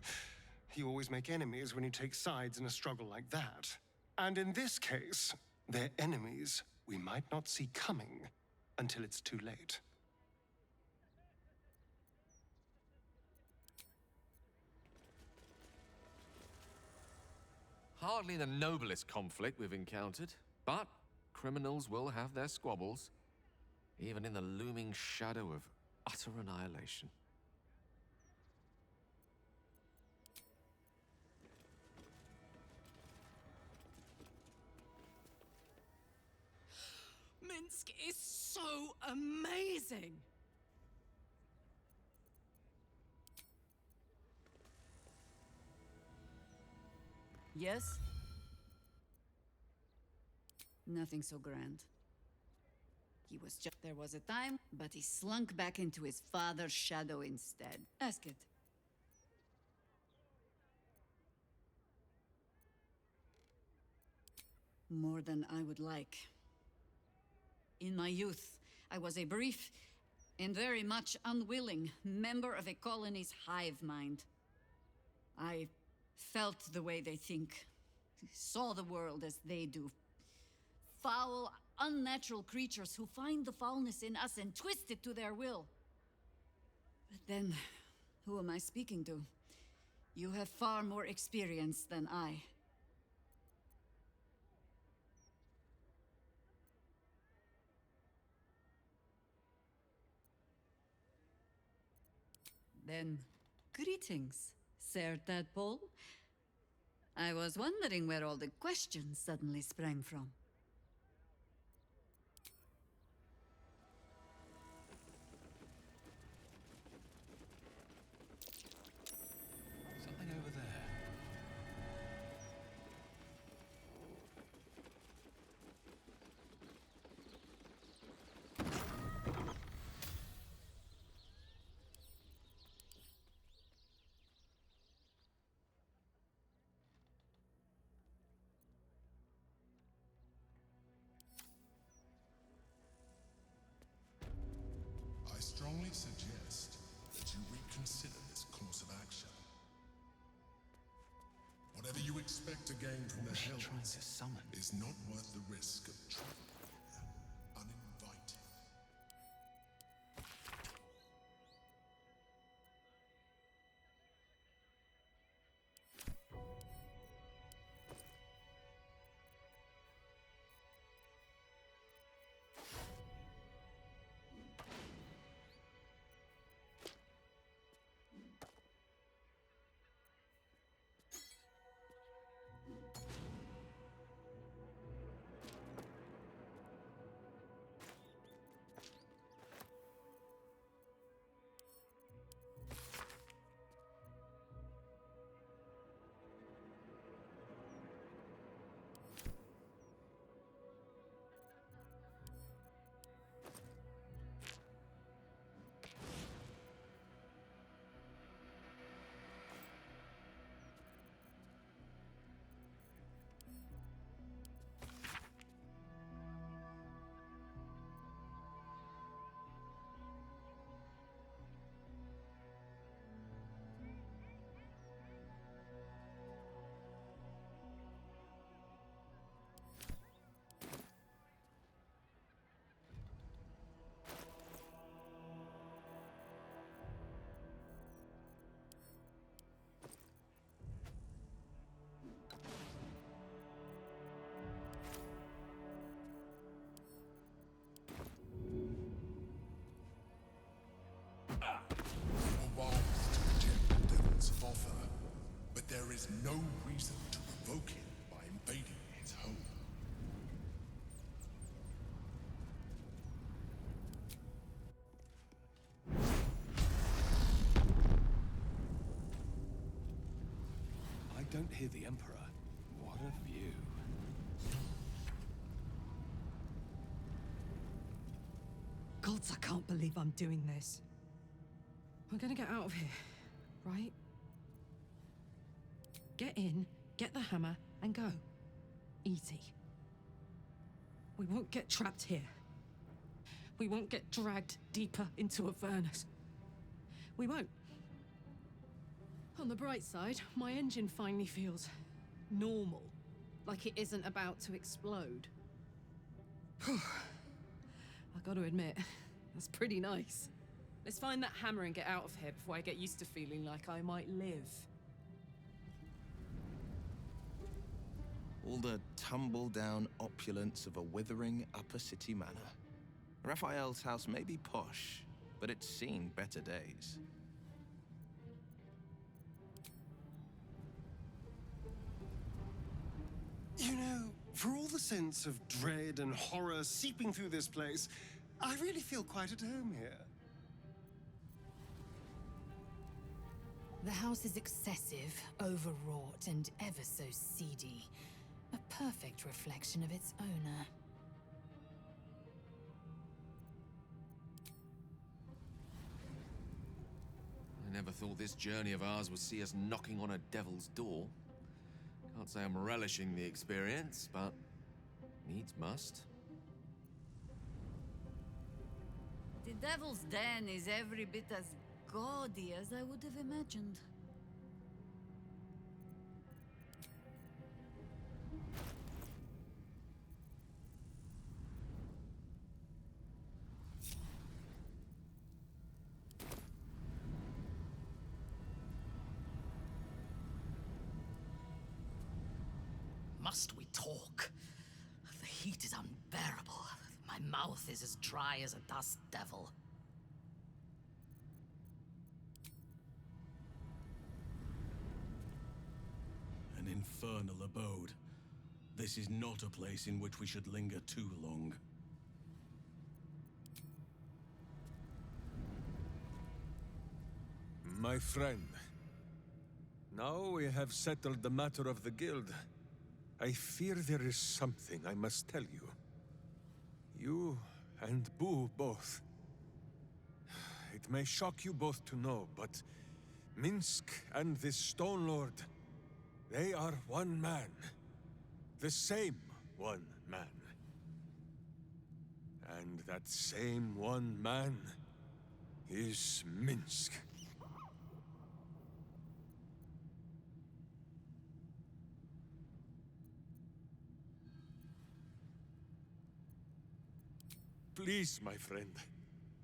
You always make enemies when you take sides in a struggle like that. And in this case, they're enemies we might not see coming until it's too late. Hardly the noblest conflict we've encountered, but criminals will have their squabbles, even in the looming shadow of utter annihilation. Minsk is so amazing! Yes? Nothing so grand. He was just... There was a time, but he slunk back into his father's shadow instead. Ask it. More than I would like. In my youth, I was a brief and very much unwilling member of a colony's hive mind. I felt the way they think, saw the world as they do. Foul, unnatural creatures who find the foulness in us and twist it to their will. But then, who am I speaking to? You have far more experience than I. Then, greetings, Sir Tadpole. I was wondering where all the questions suddenly sprang from. Something over there. I strongly suggest that you reconsider this course of action. Whatever you expect to gain from the Trying Hells to summon. is not worth the risk of traveling here uninvited. There is no reason to provoke him by invading his home. I don't hear the Emperor. What a view. Gods, I can't believe I'm doing this. We're gonna get out of here, right? Get in, get the hammer, and go. Easy. We won't get trapped here. We won't get dragged deeper into Avernus. We won't. On the bright side, my engine finally feels normal. Like it isn't about to explode. I gotta admit, that's pretty nice. Let's find that hammer and get out of here before I get used to feeling like I might live. All the tumble-down opulence of a withering upper city manor. Raphael's house may be posh, but it's seen better days. You know, for all the sense of dread and horror seeping through this place, I really feel quite at home here. The house is excessive, overwrought, and ever so seedy. A perfect reflection of its owner. I never thought this journey of ours would see us knocking on a devil's door. Can't say I'm relishing the experience, but needs must. The Devil's Den is every bit as gaudy as I would have imagined. Must we talk? The heat is unbearable. My mouth is as dry as a dust devil. An infernal abode. This is not a place in which we should linger too long. My friend, now we have settled the matter of the guild. I fear there is something I must tell you. You and Boo both. It may shock you both to know, but Minsk and this Stone Lord, they are one man. The same one man. And that same one man is Minsk. Please, my friend.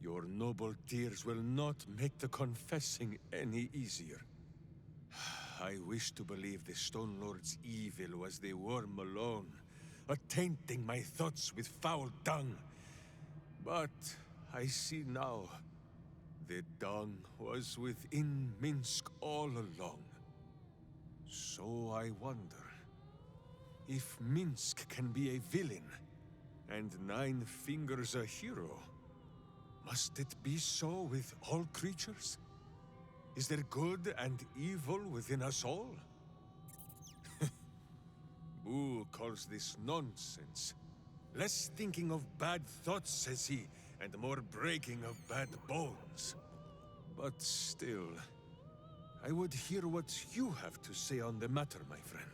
Your noble tears will not make the confessing any easier. I wish to believe the Stone Lord's evil was the worm alone, tainting my thoughts with foul dung. But I see now, the dung was within Minsk all along. So I wonder, if Minsk can be a villain, and Nine Fingers a hero, must it be so with all creatures? Is there good and evil within us all? Boo calls this nonsense. Less thinking of bad thoughts, says he, and more breaking of bad bones. But still, I would hear what you have to say on the matter, my friend.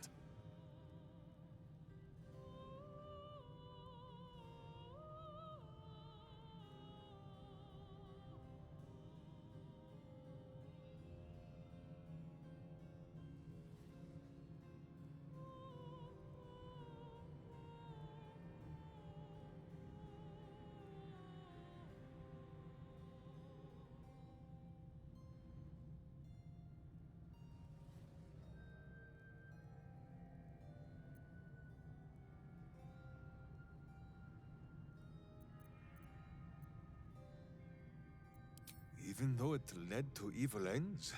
Even though it led to evil ends?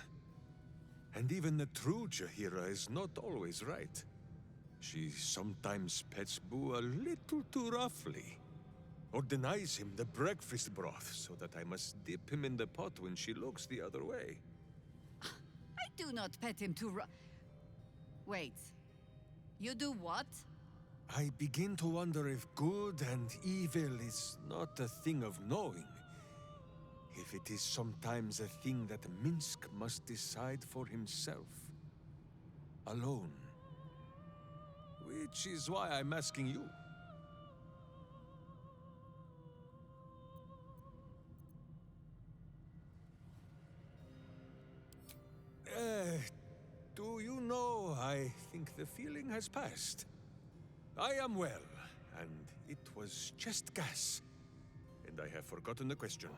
And even the true Jaheira is not always right. She sometimes pets Boo a little too roughly. Or denies him the breakfast broth so that I must dip him in the pot when she looks the other way. I do not pet him too Wait. You do what? I begin to wonder if good and evil is not a thing of knowing. If it is sometimes a thing that Minsk must decide for himself. Alone. Which is why I'm asking you. Do you know, I think the feeling has passed. I am well, and it was just gas. And I have forgotten the question.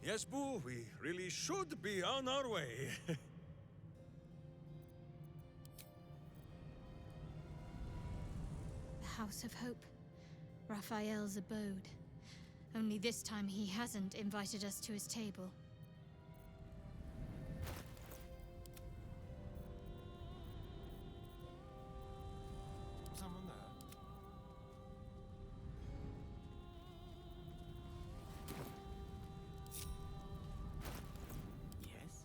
Yes, Boo, we really should be on our way. The House of Hope. Raphael's abode. Only this time he hasn't invited us to his table. Someone there? Yes?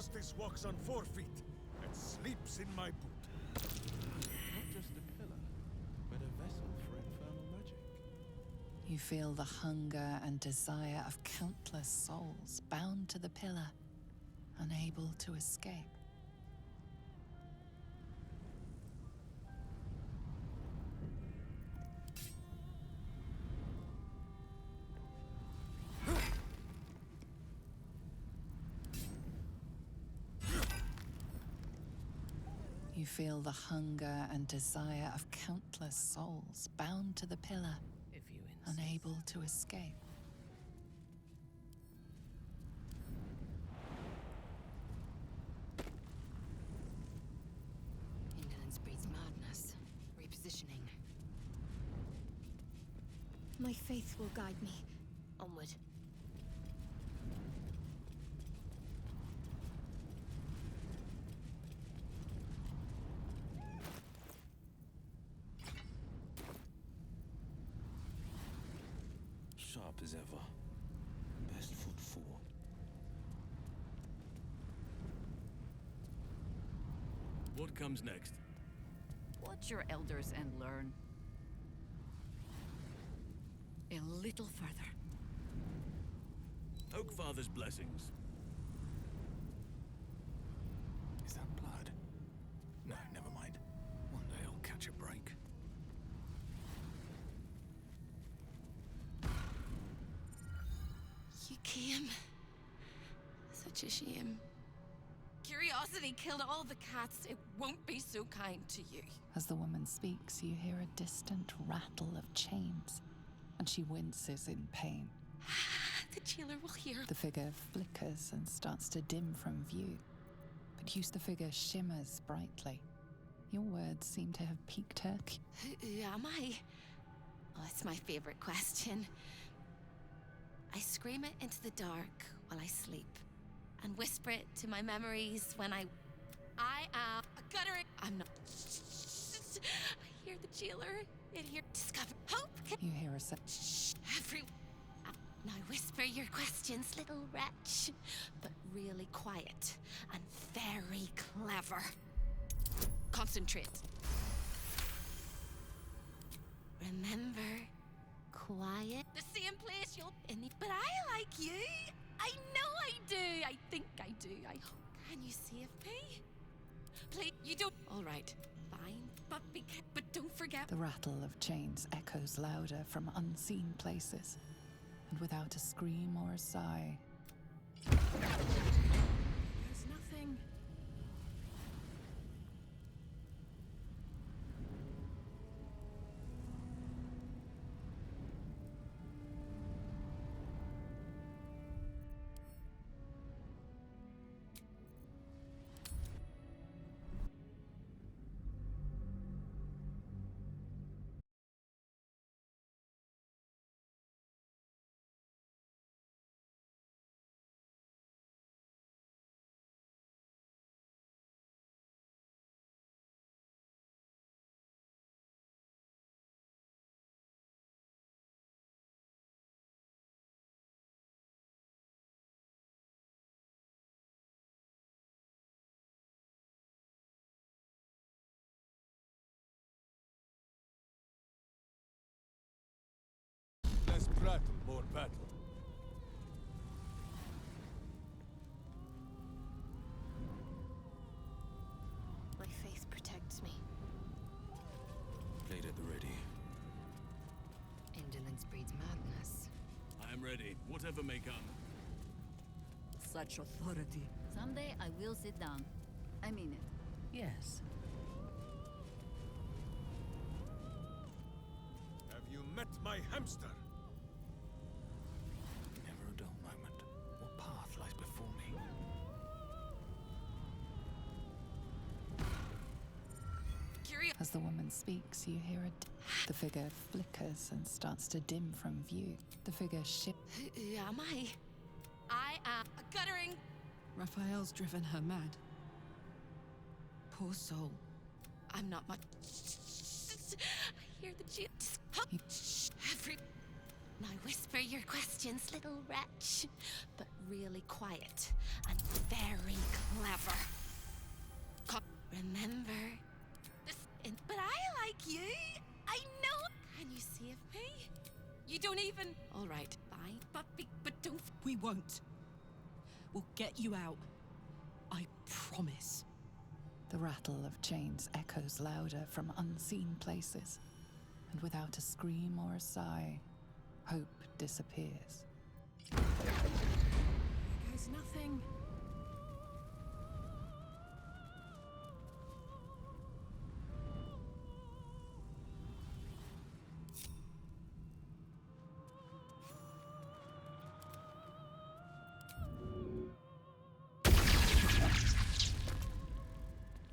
justice walks on 4 feet and sleeps in my boot. Not just a pillar, but a vessel for infernal magic. You feel the hunger and desire of countless souls bound to the pillar, unable to escape. You feel the hunger and desire of countless souls bound to the pillar, unable to escape. Indolence breeds madness. Repositioning. My faith will guide me. Onward. Sharp as ever. Best foot forward. What comes next? Watch your elders and learn. A little further. Oakfather's blessings. Is that blood? No, never mind. One day I'll catch a break. You came. Such a shame. Curiosity killed all the cats. It won't be so kind to you. As the woman speaks, you hear a distant rattle of chains, and she winces in pain. The jailer will hear. The figure flickers and starts to dim from view, but the figure shimmers brightly. Your words seem to have piqued her. Who am I? Oh, it's my favorite question. I scream it into the dark while I sleep, and whisper it to my memories when I am a guttering. I'm not. I hear the jailer. It here. Discover hope. You hear a Every. Now whisper your questions, little wretch, but really quiet and very clever. Concentrate. Remember, quiet. The same place you'll in the. But I like you. I know I do. I think I do. I hope. Can you save me? Please, you don't. All right, fine. But don't forget. The rattle of chains echoes louder from unseen places, and without a scream or a sigh. There's nothing. Less prattle, more battle. My faith protects me. Blade at the ready. Indolence breeds madness. I am ready, whatever may come. Such authority. Someday I will sit down. I mean it. Yes. Have you met my hamster? Never a dull moment. What path lies before me? As the woman speaks, you hear the figure flickers and starts to dim from view. The figure Who am I? I am a guttering. Raphael's driven her mad. Poor soul. I'm not much. I hear the jail. Every. Now whisper your questions, little wretch. But really quiet and very clever. Remember? But I like you. I know. Can you save me? You don't even... All right, fine. But don't... We won't. We'll get you out. I promise. The rattle of chains echoes louder from unseen places, and without a scream or a sigh, hope disappears. There goes nothing.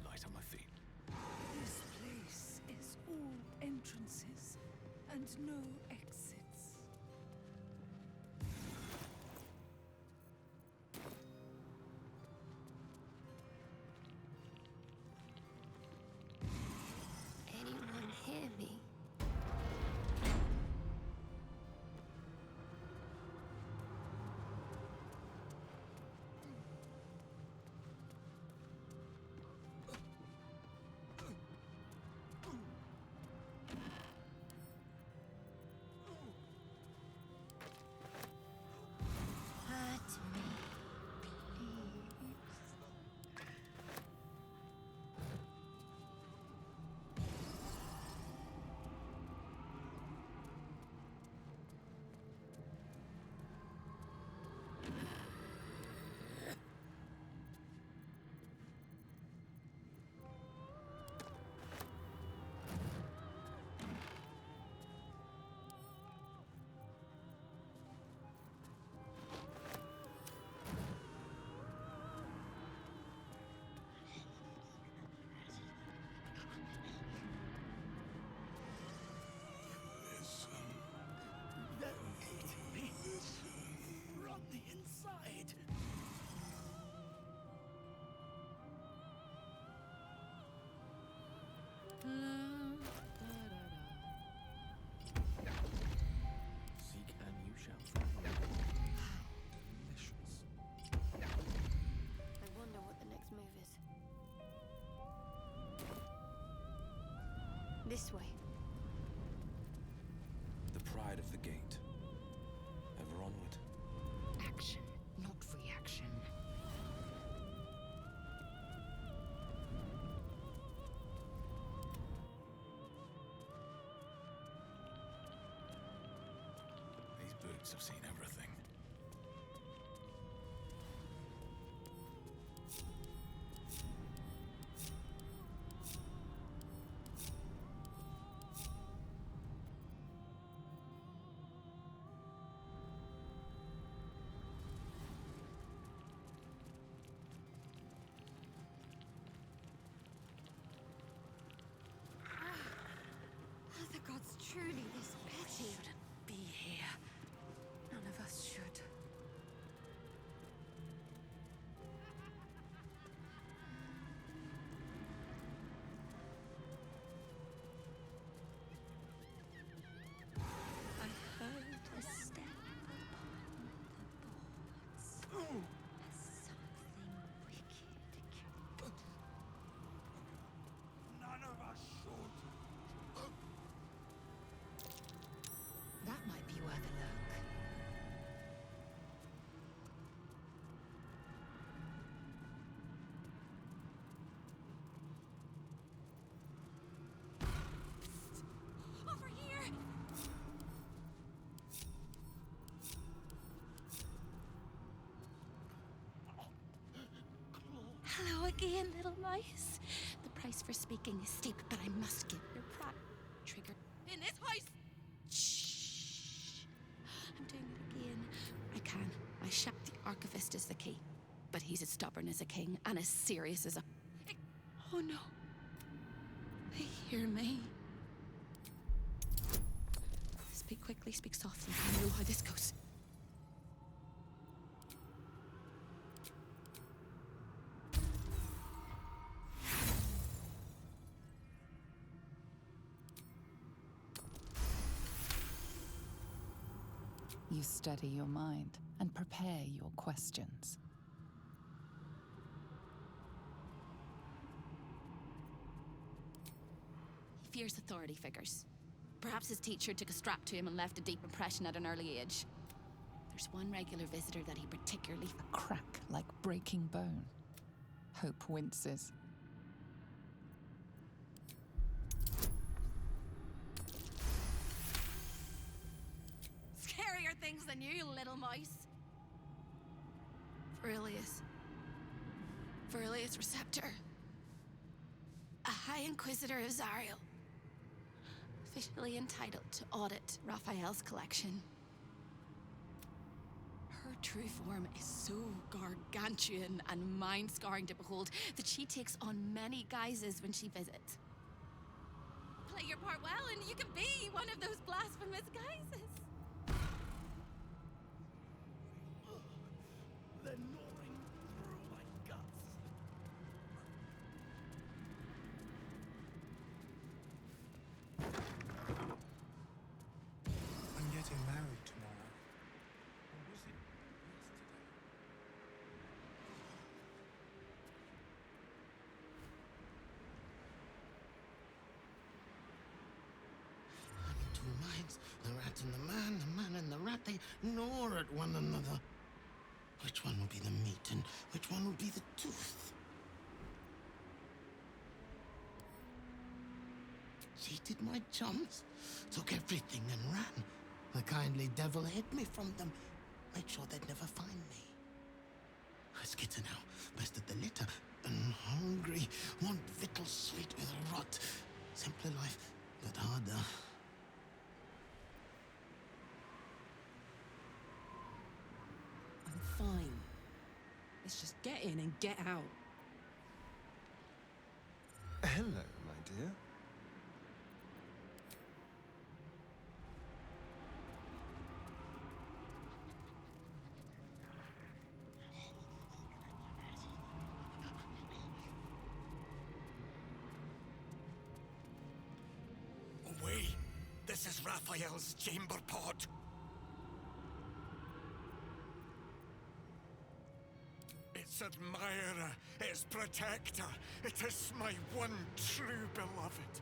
Light on my feet. This place is all entrances and no exits. Anyone hear me? Hurt me, please. They're eating me from the inside. Seek and you shall find. Delicious. I wonder what the next move is. This way. The pride of the gate. Ever onward. Action, not reaction. These boots have seen everything. Are the gods truly this petty? Shouldn't be here. None of us should. I heard a step upon the boards. As something wicked. None of us should. That might be worth a look. Over here! Hello again, little mice. The price for speaking is steep, but I must give your pride. Trigger in this house. Shh. I'm doing it again. I can. I shall. The archivist is the key, but he's as stubborn as a king and as serious as a. Oh no. They hear me. Speak quickly, speak softly. I know how this goes. You steady your mind and prepare your questions. He fears authority figures. Perhaps his teacher took a strap to him and left a deep impression at an early age. There's one regular visitor that he particularly... A crack like breaking bone. Hope winces. Scarier things than you, little mice. Verilius Receptor. A High Inquisitor of Zariel. Officially entitled to audit Raphael's collection. Her true form is so gargantuan and mind-scarring to behold that she takes on many guises when she visits. Play your part well and you can be one of those blasphemous guises. They're gnawing through my guts. I'm getting married tomorrow. Or was it yesterday? I'm in two minds. The rat and the man and the rat, they gnaw at one another. Which one will be the meat and which one will be the tooth? Cheated my chums, took everything and ran. The kindly devil hid me from them, made sure they'd never find me. I skitter now, bested the litter, and hungry, want victual sweet with rot. Simpler life, but harder. I'm fine. Let's just get in and get out. Hello, my dear. Away! This is Raphael's chamber pod. Its admirer, its protector. It is my one true beloved.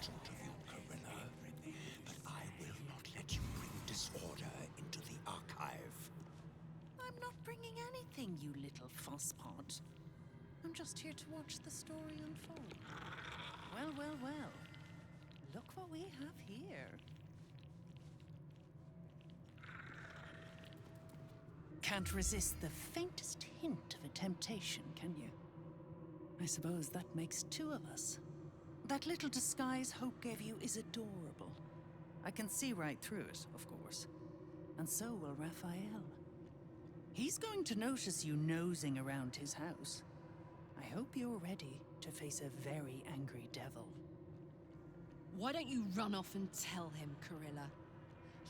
intelligent of you, Carilla, but I will not let you bring disorder into the archive. I'm not bringing anything, you little fusspot. I'm just here to watch the story unfold. Well, well, well. Look what we have here. Can't resist the faintest hint of a temptation, can you? I suppose that makes two of us. That little disguise Hope gave you is adorable. I can see right through it, of course. And so will Raphael. He's going to notice you nosing around his house. I hope you're ready to face a very angry devil. Why don't you run off and tell him, Carilla?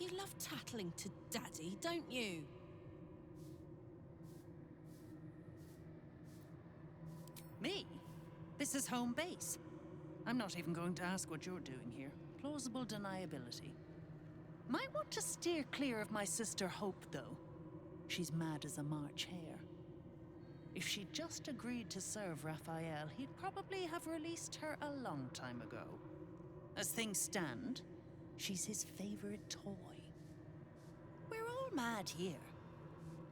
You love tattling to Daddy, don't you? Me? This is home base. I'm not even going to ask what you're doing here. Plausible deniability. Might want to steer clear of my sister Hope, though. She's mad as a March hare. If she'd just agreed to serve Raphael, he'd probably have released her a long time ago. As things stand, she's his favorite toy. We're all mad here.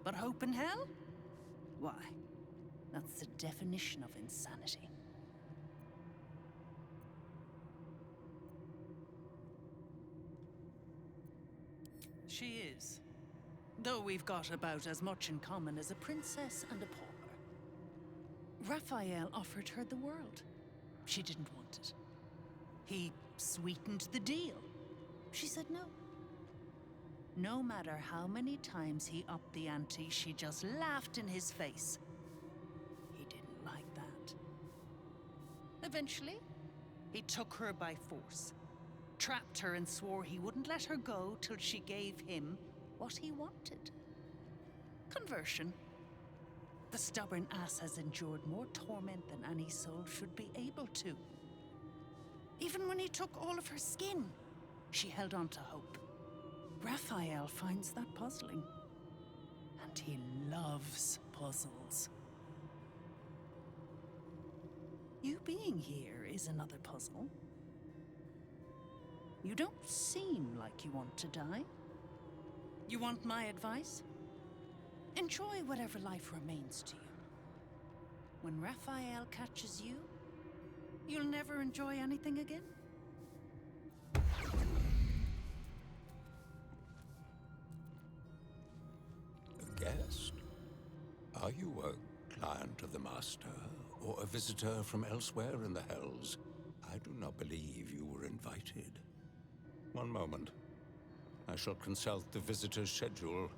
But Hope in hell? Why, that's the definition of insanity. She is. Though we've got about as much in common as a princess and a pauper. Raphael offered her the world. She didn't want it. He sweetened the deal. She said no. No matter how many times he upped the ante, she just laughed in his face. He didn't like that. Eventually, he took her by force, trapped her and swore he wouldn't let her go till she gave him what he wanted. Conversion. The stubborn ass has endured more torment than any soul should be able to. Even when he took all of her skin, she held on to hope. Raphael finds that puzzling. And he loves puzzles. You being here is another puzzle. You don't seem like you want to die. You want my advice? Enjoy whatever life remains to you. When Raphael catches you, you'll never enjoy anything again? A guest? Are you a client of the Master, or a visitor from elsewhere in the Hells? I do not believe you were invited. One moment. I shall consult the visitor's schedule.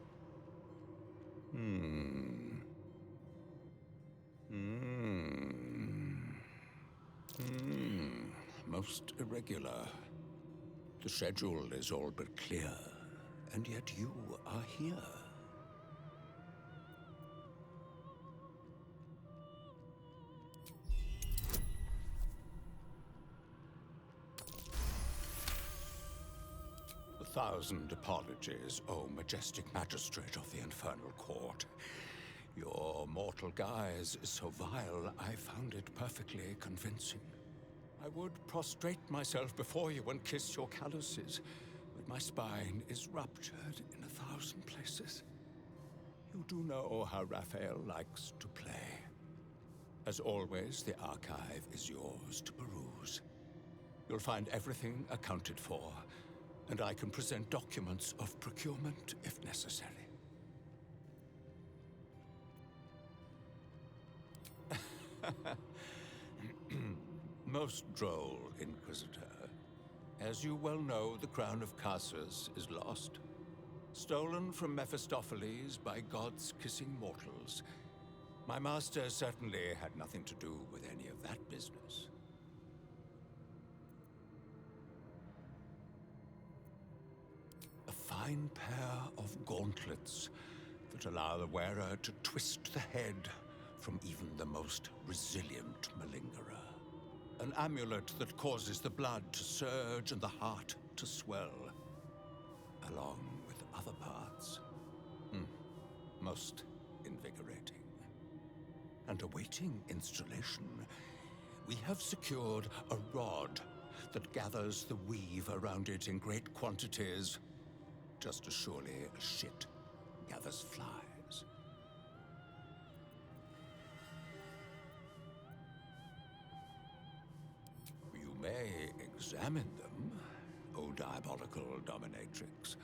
Most irregular. The schedule is all but clear, and yet you are here. A thousand apologies, O majestic magistrate of the Infernal Court. Your mortal guise is so vile, I found it perfectly convincing. I would prostrate myself before you and kiss your calluses, but my spine is ruptured in 1,000 places. You do know how Raphael likes to play. As always, the archive is yours to peruse. You'll find everything accounted for, and I can present documents of procurement if necessary. Most droll, Inquisitor. As you well know, the crown of Casus is lost. Stolen from Mephistopheles by gods kissing mortals. My master certainly had nothing to do with any of that business. A fine pair of gauntlets that allow the wearer to twist the head from even the most resilient malingerer. An amulet that causes the blood to surge and the heart to swell, along with other parts. Most invigorating. And awaiting installation, we have secured a rod that gathers the weave around it in great quantities, just as surely as shit gathers flies. You may examine them, O diabolical dominatrix,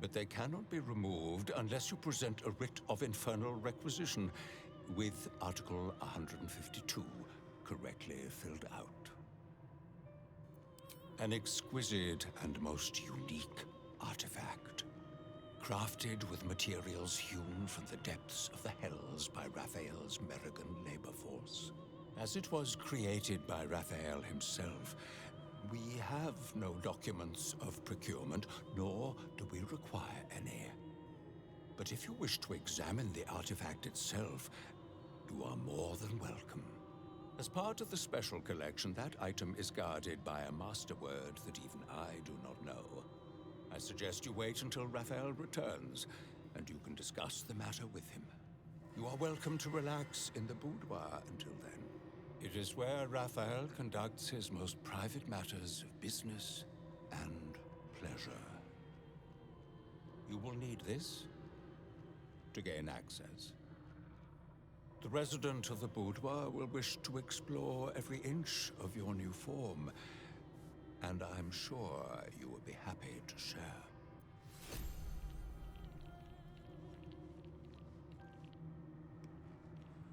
but they cannot be removed unless you present a writ of infernal requisition with Article 152 correctly filled out. An exquisite and most unique artifact, crafted with materials hewn from the depths of the hells by Raphael's Merrigan labor force. As it was created by Raphael himself, we have no documents of procurement, nor do we require any. But if you wish to examine the artifact itself, you are more than welcome. As part of the special collection, that item is guarded by a master word that even I do not know. I suggest you wait until Raphael returns, and you can discuss the matter with him. You are welcome to relax in the boudoir until then. It is where Raphael conducts his most private matters of business and pleasure. You will need this to gain access. The resident of the boudoir will wish to explore every inch of your new form, and I'm sure you will be happy to share.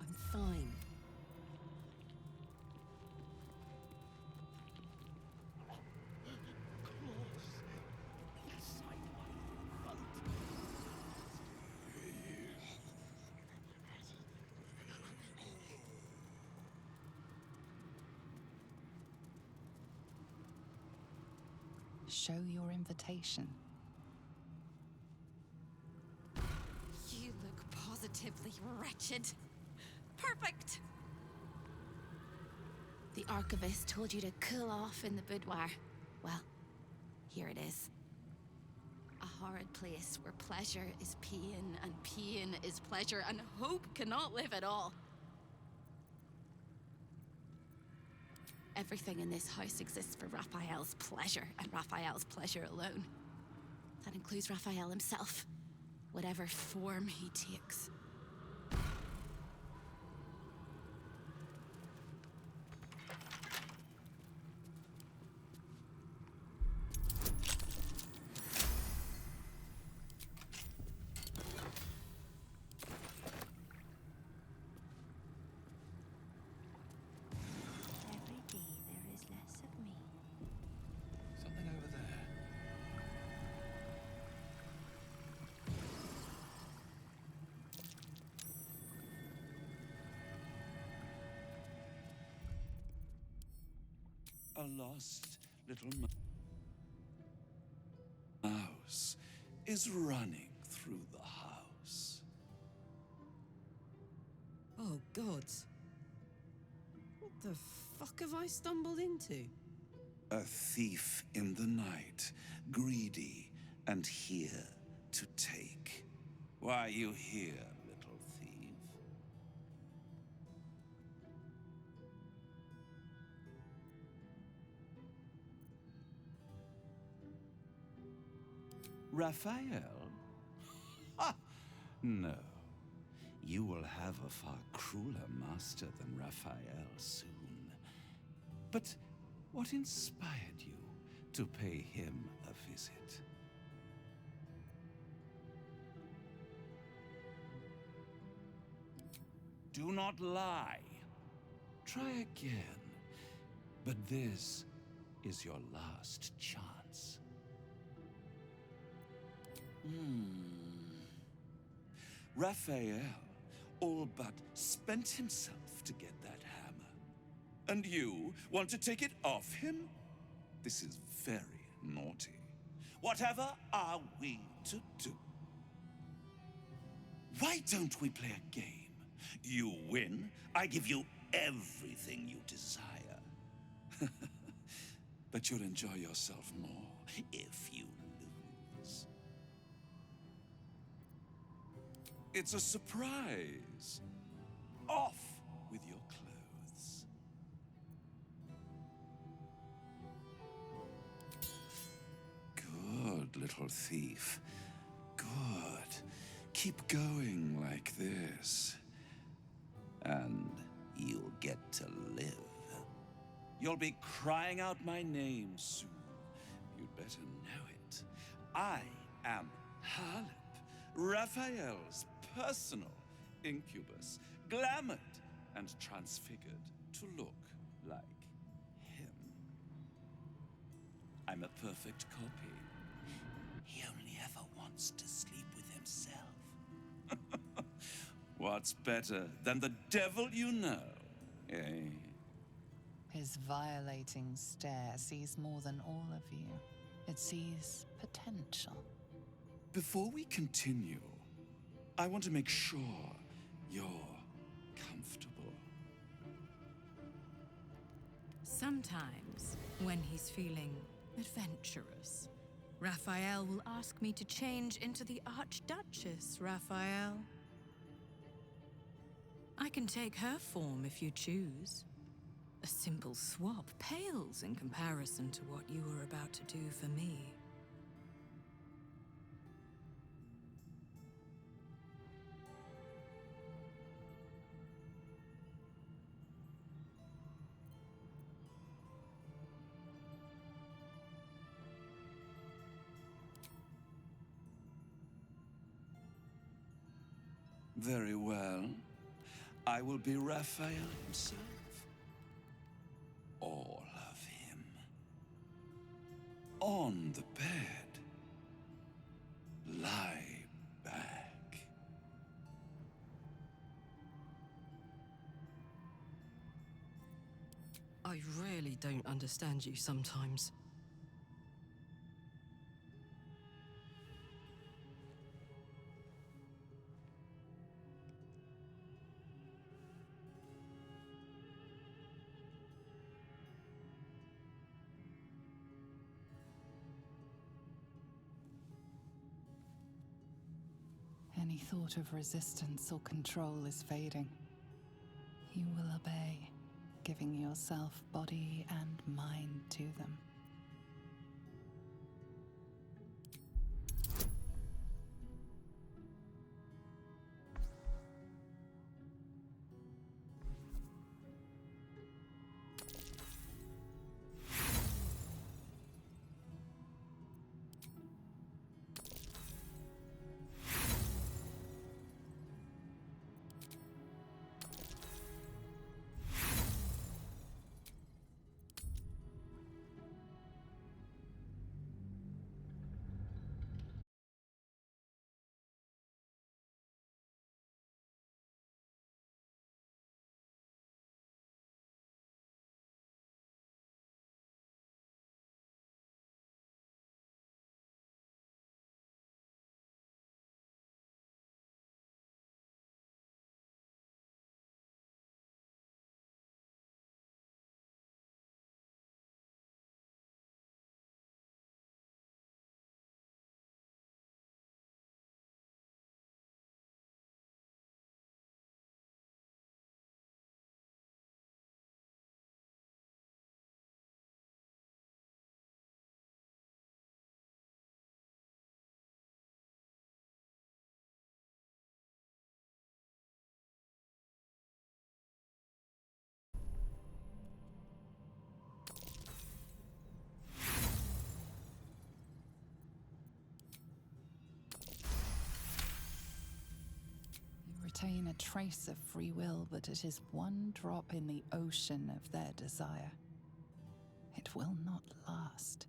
I'm fine. Show your invitation. You look positively wretched. Perfect! The archivist told you to cool off in the boudoir. Well, here it is. A horrid place where pleasure is pain, and pain is pleasure, and hope cannot live at all. Everything in this house exists for Raphael's pleasure, and Raphael's pleasure alone. That includes Raphael himself, whatever form he takes. Every day there is less of me. Something over there. A lost little mouse is running through the house. Oh, gods. What the fuck have I stumbled into? A thief in the night, greedy and here to take. Why are you here, little thief? Raphael? Ha! No. You will have a far crueler master than Raphael soon. But what inspired you to pay him a visit? Do not lie. Try again. But this is your last chance. Raphael all but spent himself to get that hammer. And you want to take it off him? This is very naughty. Whatever are we to do? Why don't we play a game? You win, I give you everything you desire. But you'll enjoy yourself more if you lose. It's a surprise. Off with your clothes. local thief. Good. Keep going like this. And you'll get to live. You'll be crying out my name soon. You'd better know it. I am Harlip, Raphael's personal incubus, glamored and transfigured to look like him. I'm a perfect copy. He only ever wants to sleep with himself. What's better than the devil you know, eh? His violating stare sees more than all of you. It sees potential. Before we continue, I want to make sure you're comfortable. Sometimes, when he's feeling adventurous, Raphael will ask me to change into the Archduchess, Raphael. I can take her form if you choose. A simple swap pales in comparison to what you were about to do for me. Very well. I will be Raphael himself. All of him. On the bed. Lie back. I really don't understand you sometimes. Any thought of resistance or control is fading. You will obey, giving yourself body and mind to them. Retain a trace of free will, but it is one drop in the ocean of their desire. It will not last.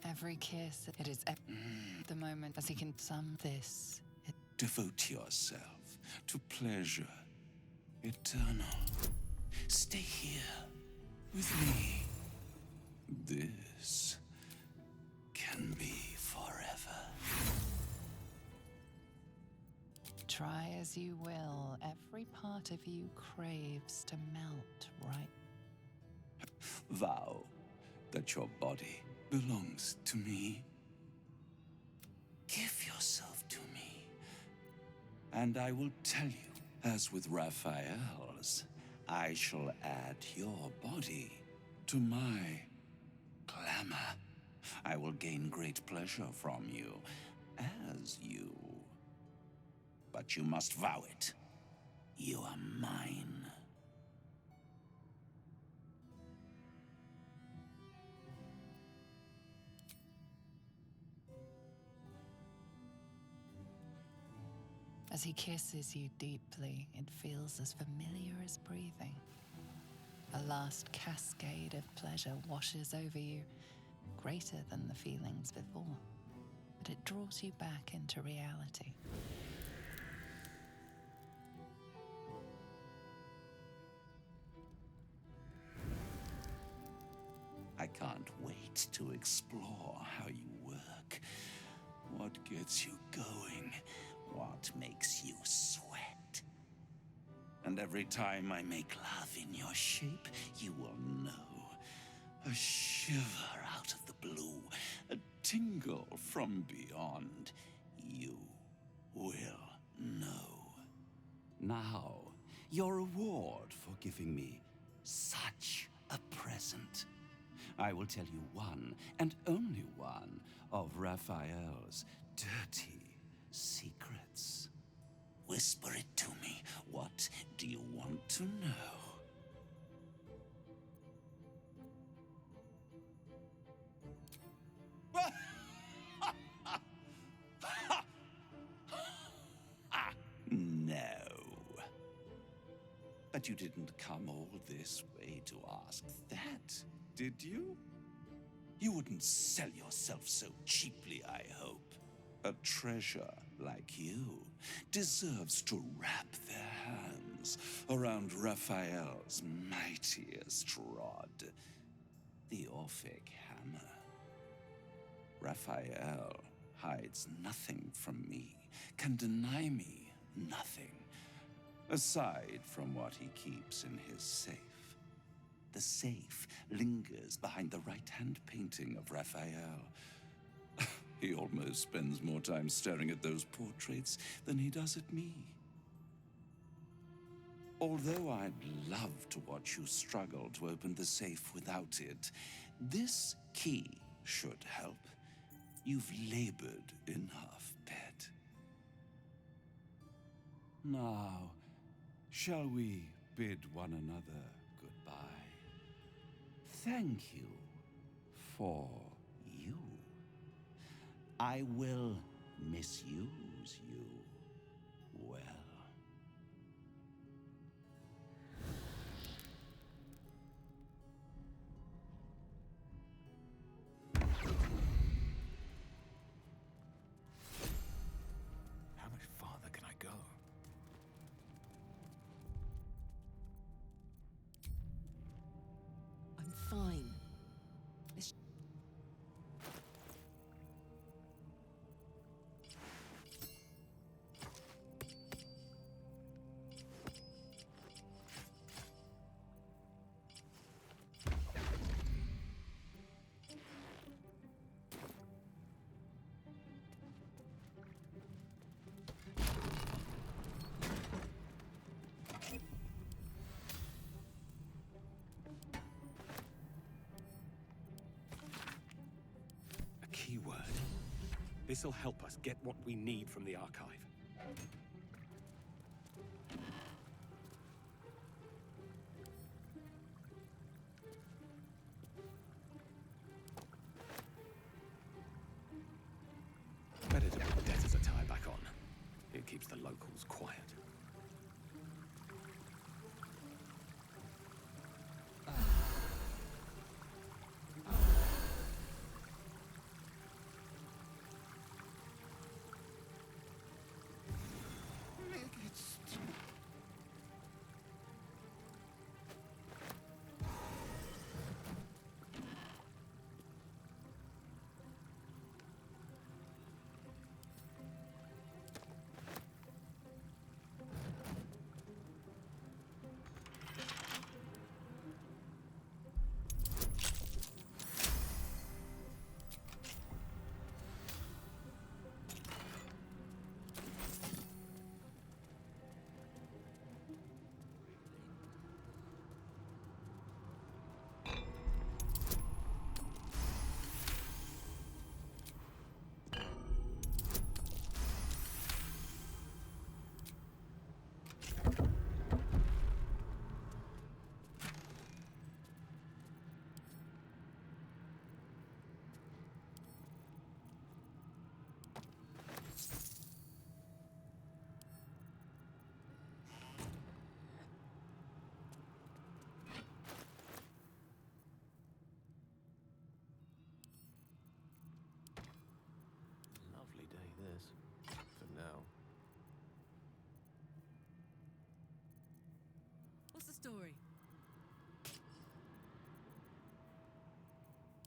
Every kiss, it is the moment as he can sum this. Devote yourself to pleasure. Eternal. Stay here with me. This can be forever. Try as you will, every part of you craves to melt right. Vow that your body belongs to me. Give yourself to me. And I will tell you, as with Raphael's, I shall add your body to my glamour. I will gain great pleasure from you, as you. But you must vow it. You are mine. As he kisses you deeply, it feels as familiar as breathing. A last cascade of pleasure washes over you, greater than the feelings before, but it draws you back into reality. I can't wait to explore how you work. What gets you going? What makes you sweat? And every time I make love in your shape, you will know. A shiver out of the blue, a tingle from beyond. You will know. Now, your reward for giving me such a present. I will tell you one, and only one, of Raphael's dirty secrets. Whisper it to me. What do you want to know? No. But you didn't come all this way to ask that, did you? You wouldn't sell yourself so cheaply, I hope. A treasure like you deserves to wrap their hands around Raphael's mightiest rod, the Orphic hammer. Raphael hides nothing from me, can deny me nothing, aside from what he keeps in his safe. The safe lingers behind the right-hand painting of Raphael. He almost spends more time staring at those portraits than he does at me. Although I'd love to watch you struggle to open the safe without it, this key should help. You've labored enough, pet. Now, shall we bid one another goodbye? Thank you for you. I will misuse you well. How much farther can I go? I'm fine. This A keyword. This'll help us get what we need from the archive. Better to put death as a tie back on. It keeps the locals quiet. story.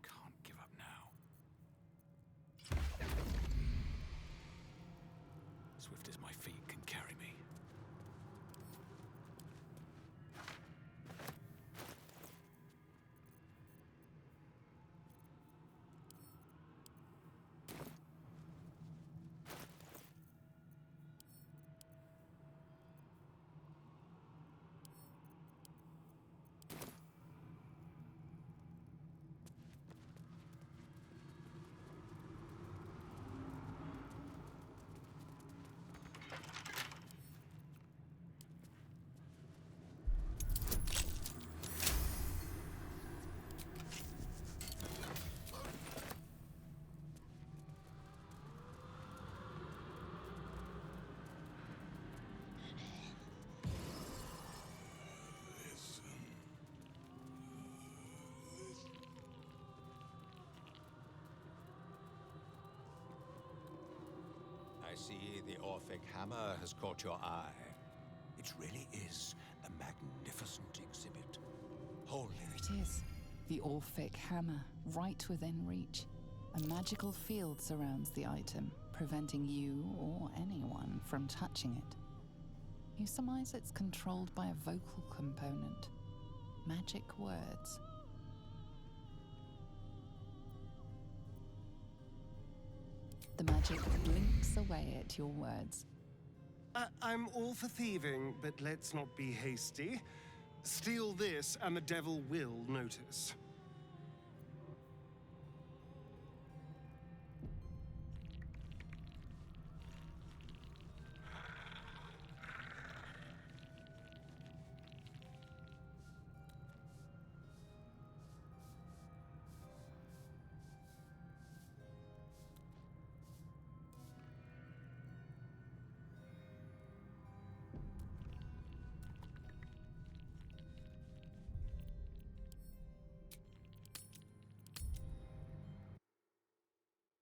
Can't give up now. Swift as my feet can carry me. I see the Orphic hammer has caught your eye. It really is a magnificent exhibit. Holy. There it is. The Orphic hammer, right within reach. A magical field surrounds the item, preventing you or anyone from touching it. You surmise it's controlled by a vocal component. Magic words. The magic blinks away at your words. I'm all for thieving, but let's not be hasty. Steal this, and the devil will notice.